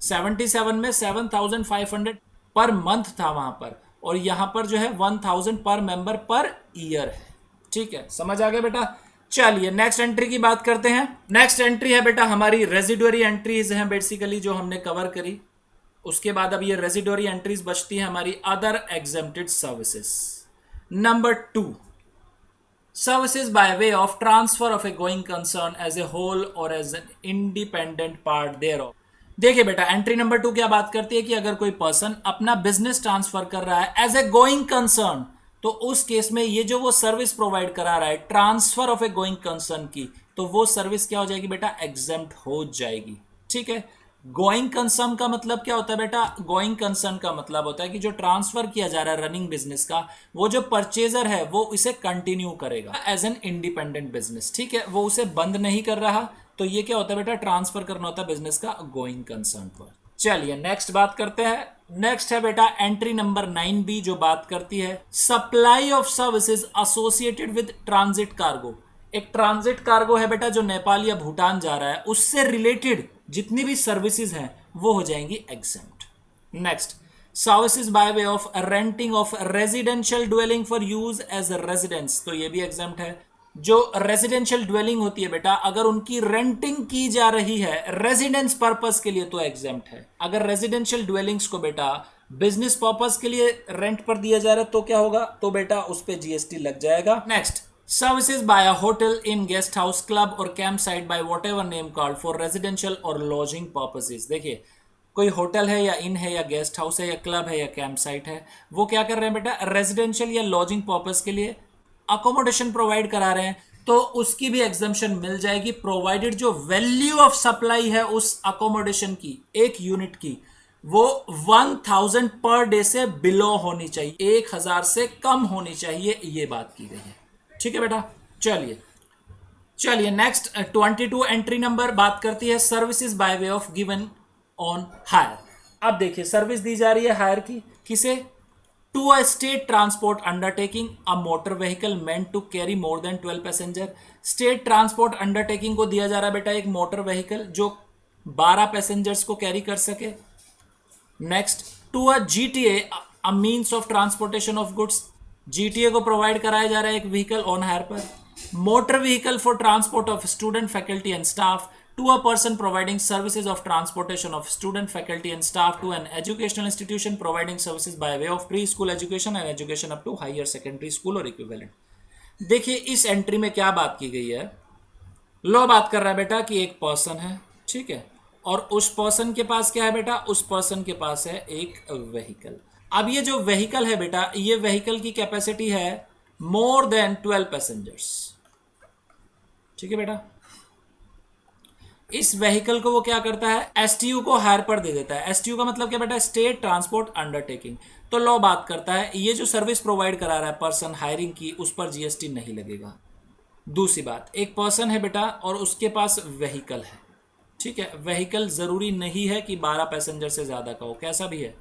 77 में 7500 पर मंथ था वहां पर, और यहां पर जो है 1000 पर मेंबर पर ईयर है। ठीक है, समझ आ गया बेटा। चलिए नेक्स्ट एंट्री की बात करते हैं। नेक्स्ट एंट्री है बेटा हमारी रेजिडुअरी एंट्रीज हैं बेसिकली जो हमने कवर करी। उसके बाद अब ये रेजिडुअरी एंट्रीज बचती है हमारी other exempted services. Number 2, services by way of transfer of a going concern as a whole और as an independent part thereof. देखिए बेटा एंट्री नंबर 2 क्या बात करती है कि अगर कोई पर्सन अपना बिजनेस ट्रांसफर कर रहा है एज ए गोइंग कंसर्न, तो उस केस में ये जो वो सर्विस प्रोवाइड करा रहा है transfer of a going concern की, तो वो सर्विस क्या हो जाएगी बेटा, एग्जेम्प्ट हो जाएगी। ठीक है, गोइंग कंसर्न का मतलब क्या होता है बेटा, गोइंग कंसर्न का मतलब होता है कि जो ट्रांसफर किया जा रहा है रनिंग बिजनेस का, वो जो परचेजर है वो इसे कंटिन्यू करेगा एज एन इंडिपेंडेंट बिजनेस। ठीक है, वो उसे बंद नहीं कर रहा, तो ये क्या होता है बेटा, ट्रांसफर करना होता है बिजनेस का गोइंग कंसर्न पर। चलिए नेक्स्ट बात करते हैं। नेक्स्ट है बेटा एंट्री नंबर 9B जो बात करती है supply of services associated with transit cargo. एक ट्रांजिट कार्गो है बेटा जो नेपाल या भूटान जा रहा है, उससे रिलेटेड जितनी भी सर्विसेज हैं वो हो जाएंगी exempt. Next, services by way of renting of residential dwelling for use as a residence, तो ये भी एग्जेम्प्ट है। जो रेजिडेंशियल ड्वेलिंग होती है बेटा, अगर उनकी रेंटिंग की जा रही है रेजिडेंस पर्पस के लिए तो एग्जेम्प्ट है। अगर रेजिडेंशियल ड्वेलिंग्स को बेटा बिजनेस पर्पस के लिए रेंट पर दिया जा रहा है तो क्या होगा, तो बेटा उस पर जीएसटी लग जाएगा। Next, services by a hotel inn guest house club और camp site by whatever name called for residential और लॉजिंग पर्पसेज। देखिए कोई होटल है या इन है या गेस्ट हाउस है या क्लब है या कैंप साइट है, वो क्या कर रहे हैं बेटा, रेजिडेंशियल या लॉजिंग पर्पस के लिए अकोमोडेशन प्रोवाइड करा रहे हैं, तो उसकी भी एग्जम्पशन मिल जाएगी, प्रोवाइडेड जो वैल्यू ऑफ सप्लाई है उस अकोमोडेशन की एक यूनिट की वो 1000 पर डे से बिलो होनी चाहिए, 1000 से कम होनी चाहिए, ये बात की गई है। ठीक है बेटा। चलिए नेक्स्ट 22 एंट्री नंबर बात करती है services by way of given on hire. अब देखिए सर्विस दी जा रही है हायर की, किसे, to a state transport undertaking a motor vehicle meant to carry more than 12 passenger. State transport undertaking को दिया जा रहा है बेटा एक मोटर व्हीकल जो 12 पैसेंजर्स को कैरी कर सके। Next, to a GTA a means of transportation of goods, GTA को प्रोवाइड कराया जा रहा है एक व्हीकल ऑन हायर पर। Motor vehicle for transport of student faculty and staff to a person providing services of transportation of student faculty and staff to an educational institution providing services by way of preschool education and education up to higher secondary school or equivalent। देखिए इस entry में क्या बात की गई है, law बात कर रहा है बेटा कि एक पर्सन है, ठीक है, और उस पर्सन के पास क्या है बेटा, उस पर्सन के पास है एक व्हीकल। अब ये जो व्हीकल है बेटा, ये व्हीकल की कैपेसिटी है मोर देन 12 पैसेंजर्स। ठीक है बेटा, इस व्हीकल को वो क्या करता है, एसटीयू को हायर पर दे देता है। एसटीयू का मतलब क्या बेटा, स्टेट ट्रांसपोर्ट अंडरटेकिंग। तो लॉ बात करता है ये जो सर्विस प्रोवाइड करा रहा है पर्सन हायरिंग की, उस पर जीएसटी नहीं लगेगा। दूसरी बात, एक पर्सन है बेटा और उसके पास व्हीकल है, ठीक है, व्हीकल जरूरी नहीं है कि 12 पैसेंजर से ज्यादा का हो, कैसा भी है।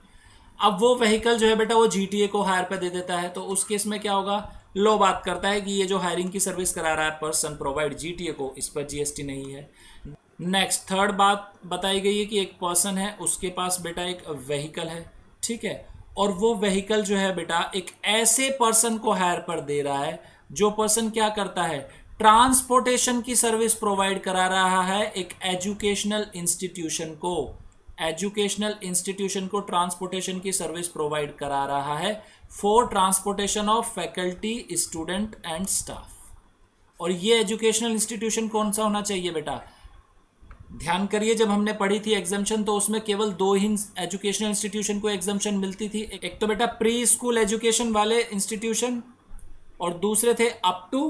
अब वो व्हीकल जो है बेटा वो जीटीए को हायर पर दे देता है, तो उस केस में क्या होगा, लॉ बात करता है कि ये जो हायरिंग की सर्विस करा रहा है पर्सन प्रोवाइड जीटीए को, इस पर जीएसटी नहीं है। नेक्स्ट थर्ड बात बताई गई है कि एक पर्सन है उसके पास बेटा एक व्हीकल है, ठीक है, और वो व्हीकल जो है बेटा एक ऐसे पर्सन को हायर पर दे रहा है जो पर्सन क्या करता है, ट्रांसपोर्टेशन की सर्विस प्रोवाइड करा रहा है एक एजुकेशनल इंस्टीट्यूशन को। एजुकेशनल इंस्टीट्यूशन को ट्रांसपोर्टेशन की सर्विस प्रोवाइड करा रहा है for transportation of faculty, student and staff. और ये एजुकेशनल इंस्टीट्यूशन कौन सा होना चाहिए बेटा? ध्यान करिए, जब हमने पढ़ी थी एग्जाम्शन तो उसमें केवल 2 ही एजुकेशनल इंस्टीट्यूशन को एग्जाम्शन मिलती थी। एक तो बेटा प्री स्कूल एजुकेशन वाले इंस्टीट्यूशन और दूसरे थे up to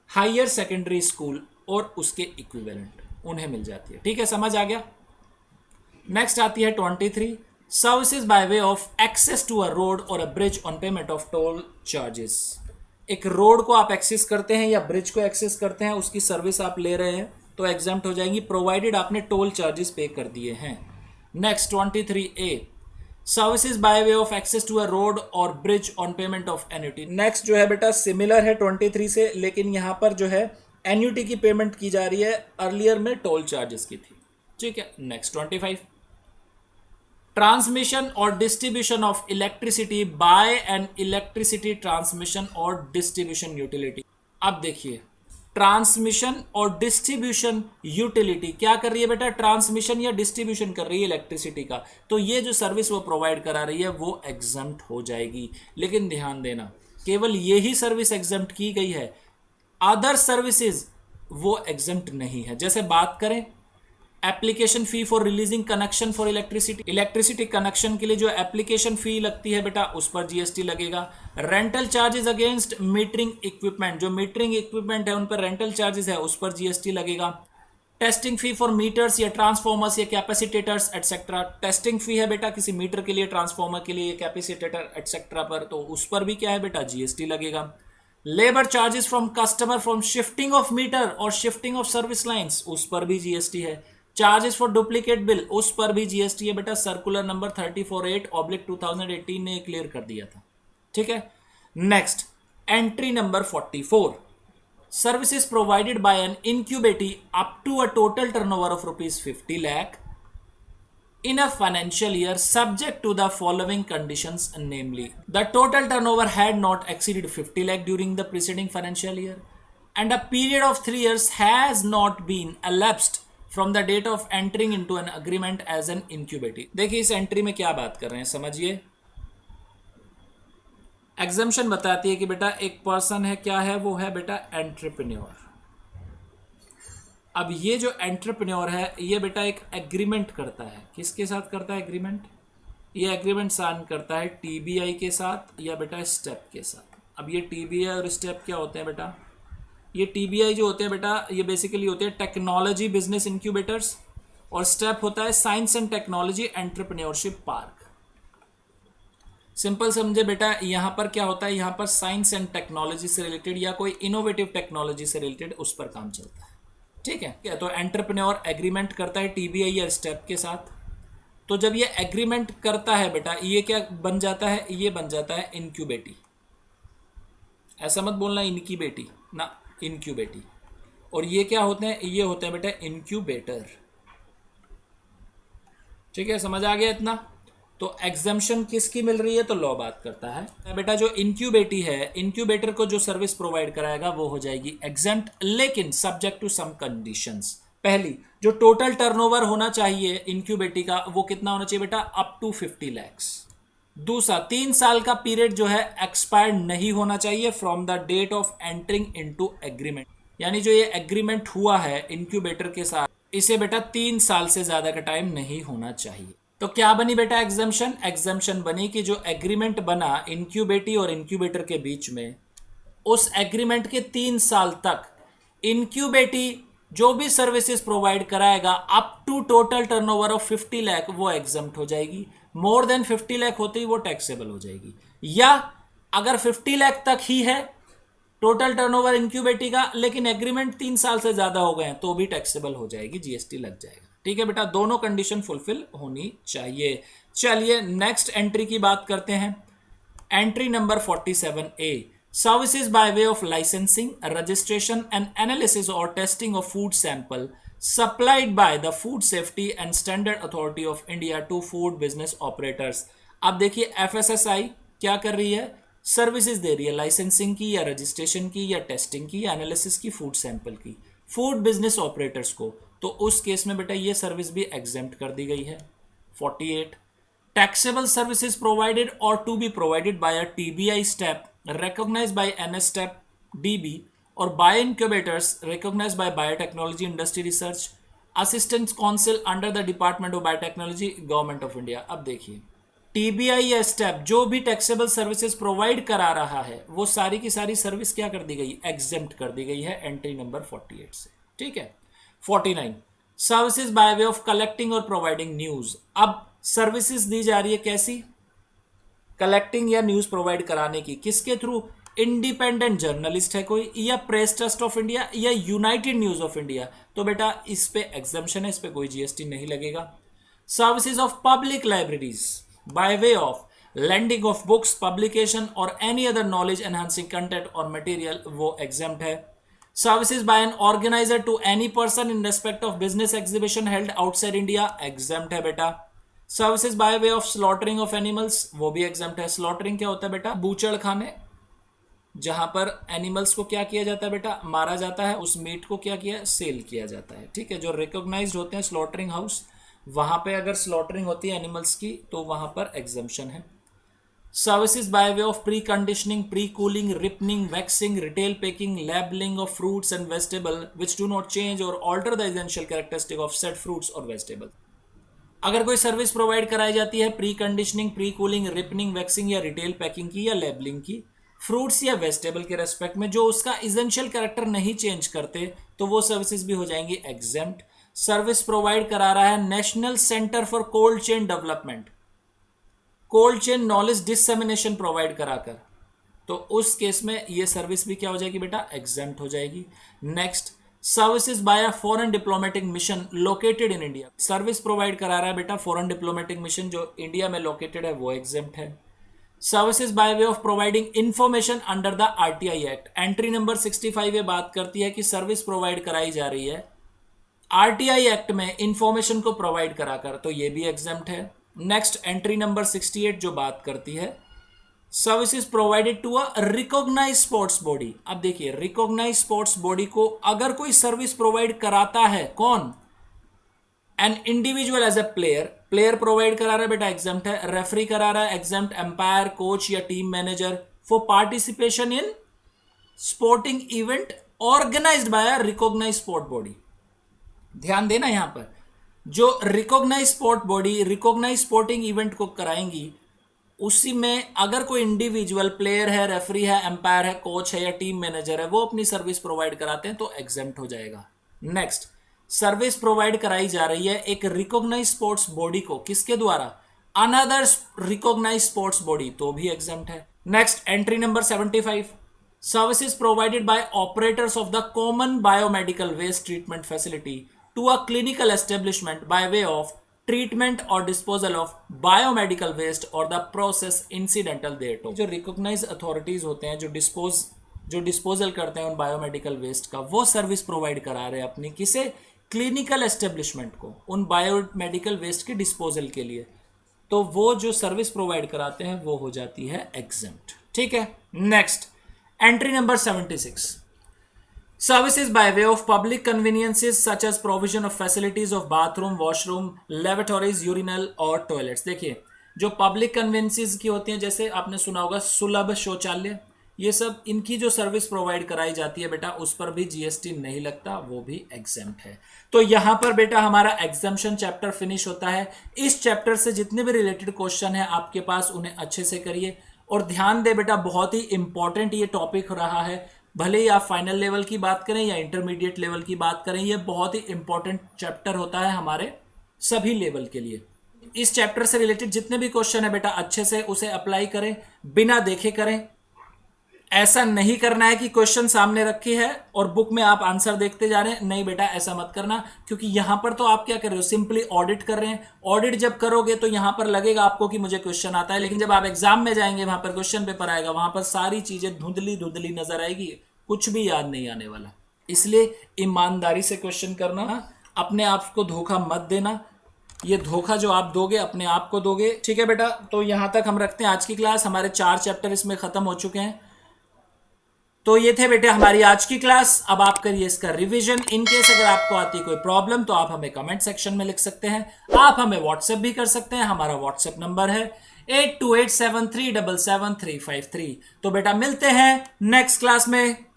higher secondary school और उसके इक्विवेलेंट, उन्हें मिल जाती है। ठीक है, समझ आ गया। नेक्स्ट आती है 23, services by way of access to a road और a bridge on payment of toll charges. एक रोड को आप एक्सेस करते हैं या ब्रिज को एक्सेस करते हैं, उसकी सर्विस आप ले रहे हैं तो एग्जाम्प्ट हो जाएंगी, प्रोवाइडेड आपने टोल चार्जेस पे कर दिए हैं। Next 23A, services by way of access to a road or bridge on payment of annuity. Next जो है बेटा सिमिलर है 23 से, लेकिन यहां पर जो है एन्युटी की पेमेंट की जा रही है, अर्लियर में टोल चार्जेस की थी। ठीक है, नेक्स्ट 25, ट्रांसमिशन और distribution of electricity bye N electricity transmission और डिस्ट्रीब्यूशन यूटिलिटी। अब देखिए, ट्रांसमिशन और डिस्ट्रीब्यूशन यूटिलिटी क्या कर रही है बेटा? ट्रांसमिशन या डिस्ट्रीब्यूशन कर रही है इलेक्ट्रिसिटी का, तो ये जो सर्विस वो प्रोवाइड करा रही है वो एग्जम्प्ट हो जाएगी। लेकिन ध्यान देना, केवल ये ही सर्विस एग्जम्प्ट की गई है, अदर सर्विसेज वो एग्जम्प्ट नहीं है। जैसे बात करें application fee for releasing connection for electricity, electricity connection के लिए जो एप्लीकेशन फी लगती है बेटा उस पर जीएसटी लगेगा। Rental charges against metering equipment, जो मीटरिंग इक्विपमेंट है उन पर रेंटल चार्जेस है उस पर जीएसटी लगेगा। टेस्टिंग फी फॉर मीटर्स या ट्रांसफॉर्मर्स या कैपेसिटेटर्स एटसेट्रा, टेस्टिंग फी है बेटा किसी मीटर के लिए, ट्रांसफॉर्मर के लिए, कैपेसिटेटर एटसेट्रा पर, तो उस पर भी क्या है बेटा? जीएसटी लगेगा। Labour charges from customer from shifting of meter और शिफ्टिंग ऑफ सर्विस लाइंस, उस पर भी जीएसटी है। चार्जेस फॉर डुप्लीकेट बिल, उस पर भी जीएसटी है बेटा, सर्कुलर नंबर 348/2018 ने क्लियर कर दिया था। ठीक है, next entry number 44, services provided by an incubatee up to a total turnover of ₹50 lakh in a financial year subject to the following conditions, namely the total turnover had not exceeded 50 lakh during the preceding financial year and a period of 3 years has not been elapsed from the date of entering into an agreement as an incubator। देखिए इस entry में क्या बात कर रहे हैं समझिए। Exemption बताती है कि बेटा एक पर्सन है, क्या है वो? है बेटा एंटरप्रेन्योर। अब ये जो एंटरप्रेन्योर है ये बेटा एक एग्रीमेंट करता है, किसके साथ करता है एग्रीमेंट? ये एग्रीमेंट साइन करता है टीबीआई के साथ या बेटा स्टेप के साथ। अब ये टीबीआई और स्टेप क्या होते हैं बेटा? ये टीबीआई जो होते हैं बेटा ये बेसिकली होते हैं टेक्नोलॉजी बिजनेस इंक्यूबेटर्स, और स्टेप होता है science and technology entrepreneurship park. Simple समझे बेटा, यहां पर क्या होता है? यहां पर साइंस एंड टेक्नोलॉजी से रिलेटेड या कोई इनोवेटिव टेक्नोलॉजी से रिलेटेड उस पर काम चलता है। ठीक है, तो एंटरप्रेन्योर एग्रीमेंट करता है टीबीआई या स्टेप के साथ। तो जब ये एग्रीमेंट करता है बेटा ये क्या बन जाता है? ये बन जाता है इनक्यूबेटी। ऐसा मत बोलना इनक्यूबेटी ना, इनक्यूबेटी। और ये क्या होते हैं? ये होते हैं बेटा इनक्यूबेटर। ठीक है, समझ आ गया इतना? तो एग्जम्पशन किसकी मिल रही है? तो लॉ बात करता है बेटा जो इनक्यूबेटी है, इनक्यूबेटर को जो सर्विस प्रोवाइड कराएगा वो हो जाएगी एग्जम्प्ट, लेकिन सब्जेक्ट टू सम कंडीशंस। पहली, जो टोटल टर्नओवर होना चाहिए इनक्यूबेटी का वो कितना होना चाहिए बेटा? Up to 50 lakhs। दूसरा, 3 साल का पीरियड जो है एक्सपायर्ड नहीं होना चाहिए from the date of entering into agreement, यानी जो ये एग्रीमेंट हुआ है इनक्यूबेटर के साथ इसे बेटा 3 साल से ज्यादा का टाइम नहीं होना चाहिए। तो क्या बनी बेटा एग्जम्पशन? एग्जम्पशन बनी कि जो एग्रीमेंट बना इनक्यूबेटी और इनक्यूबेटर के बीच में, उस एग्रीमेंट के 3 साल तक इनक्यूबेटी जो भी सर्विसेज प्रोवाइड कराएगा up to total turnover of 50 lakh वो एग्जम्प्ट हो जाएगी। मोर देन 50 लाख होते ही वो टैक्सेबल हो जाएगी, या अगर 50 लाख तक ही है टोटल टर्नओवर इनक्यूबेटी का, लेकिन एग्रीमेंट 3 साल से ज्यादा हो गए तो भी टैक्सेबल हो जाएगी, जीएसटी लग जाएगा। ठीक है बेटा, दोनों कंडीशन फुलफिल होनी चाहिए। चलिए नेक्स्ट एंट्री की बात करते हैं। Entry number 47A, services by way of licensing, registration and analysis or testing of food sample supplied by the food safety and standard authority of India to food business operators. अब देखिए FSSI क्या कर रही है? Services दे रही है licensing की या रजिस्ट्रेशन की या टेस्टिंग की या एनालिसिस की फूड सैंपल की फूड बिजनेस ऑपरेटर्स को। तो उस केस में बेटा ये सर्विस भी एग्जेम्प्ट कर दी गई है। 48. Taxable services provided or to be provided by a TBI step recognized by NSTEP DB or by incubators recognized by Biotechnology Industry Research Assistance Council under the Department of Biotechnology, Government of India. अब देखिए TBI या step जो भी taxable services provide करा रहा है वो सारी की सारी सर्विस क्या कर दी गई, एग्जेम्प्ट कर दी गई है एंट्री नंबर 48 से। ठीक है। 49 services by way of collecting और प्रोवाइडिंग न्यूज। अब सर्विसेज दी जा रही है कैसी, कलेक्टिंग या न्यूज प्रोवाइड कराने की, किसके थ्रू, इंडिपेंडेंट जर्नलिस्ट है कोई, या प्रेस ट्रस्ट ऑफ इंडिया, या यूनाइटेड न्यूज ऑफ इंडिया, तो बेटा इस पे एग्जम्पशन है, इस पे कोई जीएसटी नहीं लगेगा। Services of public libraries by way of lending of books, publication or any other knowledge enhancing content or material, वो exempt है। Services by an organizer to any person in respect of business exhibition held outside India, exempt है बेटा। Services by way of slaughtering of animals, वो भी exempt है। slaughtering क्या होता है बेटा, बूचड़ खाने, जहां पर एनिमल्स को क्या किया जाता है बेटा, मारा जाता है, उस मीट को क्या किया, सेल किया जाता है। ठीक है, जो रिकॉग्नाइज्ड होते हैं स्लॉटरिंग हाउस, वहां पे अगर स्लॉटरिंग होती है एनिमल्स की तो वहां पर एग्जम्पशन है। Services by way of pre conditioning, pre cooling, ripening, waxing, retail packing, labelling of fruits and vegetable which do not change or alter the essential characteristic of set fruits और vegetable. अगर कोई service provide कराई जाती है pre conditioning, pre cooling, ripening, waxing या retail packing की या labelling की, फ्रूट्स या वेजिटेबल के रेस्पेक्ट में, जो उसका एसेंशियल कैरेक्टर नहीं चेंज करते, तो वो सर्विसेज भी हो जाएंगी एग्जेम्प्ट। सर्विस प्रोवाइड करा रहा है national centre for cold chain development, cold chain knowledge डिससेमिनेशन provide कराकर, तो उस केस में ये सर्विस भी क्या हो जाएगी बेटा, एग्जेम्प्ट हो जाएगी। Next, services by a foreign diplomatic mission located in India, service provide करा रहा है बेटा फॉरेन डिप्लोमेटिक मिशन जो इंडिया में लोकेटेड है, वो एग्जेम्प्ट है। Services by way of providing information under the RTI act, entry number 65 ये बात करती है कि सर्विस प्रोवाइड कराई जा रही है आरटीआई एक्ट में इंफॉर्मेशन को प्रोवाइड कराकर, तो ये भी एग्जेम्प्ट है। नेक्स्ट, एंट्री नंबर 68 जो बात करती है services provided to a recognise sports body. अब देखिए रिकॉग्नाइज स्पोर्ट्स बॉडी को अगर कोई सर्विस प्रोवाइड कराता है, कौन, an individual as a player, player provide करा रहा है बेटा, एग्जेम्प्ट है। रेफरी करा रहा है, एग्जेम्प्ट। एम्पायर, कोच या team manager for participation in sporting event organised by a recognise sport body. ध्यान देना यहां पर, जो recognise sport body recognise sporting event को कराएंगी, उसी में अगर कोई इंडिविजुअल प्लेयर है, रेफरी है, एम्पायर है, कोच है या टीम मैनेजर है, वो अपनी सर्विस प्रोवाइड कराते हैं तो एग्जेम्प्ट हो जाएगा। नेक्स्ट, सर्विस प्रोवाइड कराई जा रही है एक रिकॉग्नाइज स्पोर्ट्स बॉडी को, किसके द्वारा, अनदर रिकॉग्नाइज स्पोर्ट्स बॉडी, तो भी एग्जेम्प्ट है। Next, entry number 75 services provided by operators of the common biomedical waste treatment facility to a clinical establishment by way of treatment or disposal of biomedical waste or the process incidental thereto। जो recognise authorities होते हैं जो disposal करते हैं उन biomedical waste का, वो service provide करा रहे हैं अपनी किसे, क्लिनिकल एस्टेब्लिशमेंट को, उन बायोमेडिकल वेस्ट के डिस्पोजल के लिए, तो वो जो सर्विस प्रोवाइड कराते हैं वो हो जाती है एग्जेम्प्ट। ठीक है। Next, entry number 76 services by way of public conveniences such as provision of facilities of bathroom, washroom, laboratories, urinal और टॉयलेट्स। देखिए जो पब्लिक कन्वीनियंसेस की होती हैं, जैसे आपने सुना होगा सुलभ शौचालय, ये सब इनकी जो सर्विस प्रोवाइड कराई जाती है बेटा, उस पर भी जीएसटी नहीं लगता, वो भी एग्जेम्प्ट है। तो यहां पर बेटा हमारा एग्जाम्पशन चैप्टर फिनिश होता है। इस चैप्टर से जितने भी रिलेटेड क्वेश्चन है आपके पास, उन्हें अच्छे से करिए और ध्यान दे बेटा, बहुत ही इंपॉर्टेंट ये टॉपिक रहा है। भले ही आप फाइनल लेवल की बात करें या इंटरमीडिएट लेवल की बात करें, ये बहुत ही इंपॉर्टेंट चैप्टर होता है हमारे सभी लेवल के लिए। इस चैप्टर से रिलेटेड जितने भी क्वेश्चन है बेटा, अच्छे से उसे अप्लाई करें, बिना देखे करें। ऐसा नहीं करना है कि क्वेश्चन सामने रखी है और बुक में आप आंसर देखते जा रहे हैं, नहीं बेटा ऐसा मत करना, क्योंकि यहां पर तो आप क्या कर रहे हो, सिंपली ऑडिट कर रहे हैं। ऑडिट जब करोगे तो यहां पर लगेगा आपको कि मुझे क्वेश्चन आता है, लेकिन जब आप एग्जाम में जाएंगे, वहां पर क्वेश्चन पेपर आएगा, वहां पर सारी चीजें धुंधली धुंधली नजर आएगी, कुछ भी याद नहीं आने वाला। इसलिए ईमानदारी से क्वेश्चन करना, अपने आप को धोखा मत देना। ये धोखा जो आप दोगे अपने आप को दोगे। ठीक है बेटा, तो यहां तक हम रखते हैं आज की क्लास। हमारे 4 चैप्टर इसमें खत्म हो चुके हैं। तो ये थे बेटे हमारी आज की क्लास। अब आप करिए इसका रिवीजन। इन केस अगर आपको आती कोई प्रॉब्लम तो आप हमें कमेंट सेक्शन में लिख सकते हैं। आप हमें व्हाट्सएप भी कर सकते हैं। हमारा व्हाट्सएप नंबर है 8287377353। तो बेटा मिलते हैं नेक्स्ट क्लास में।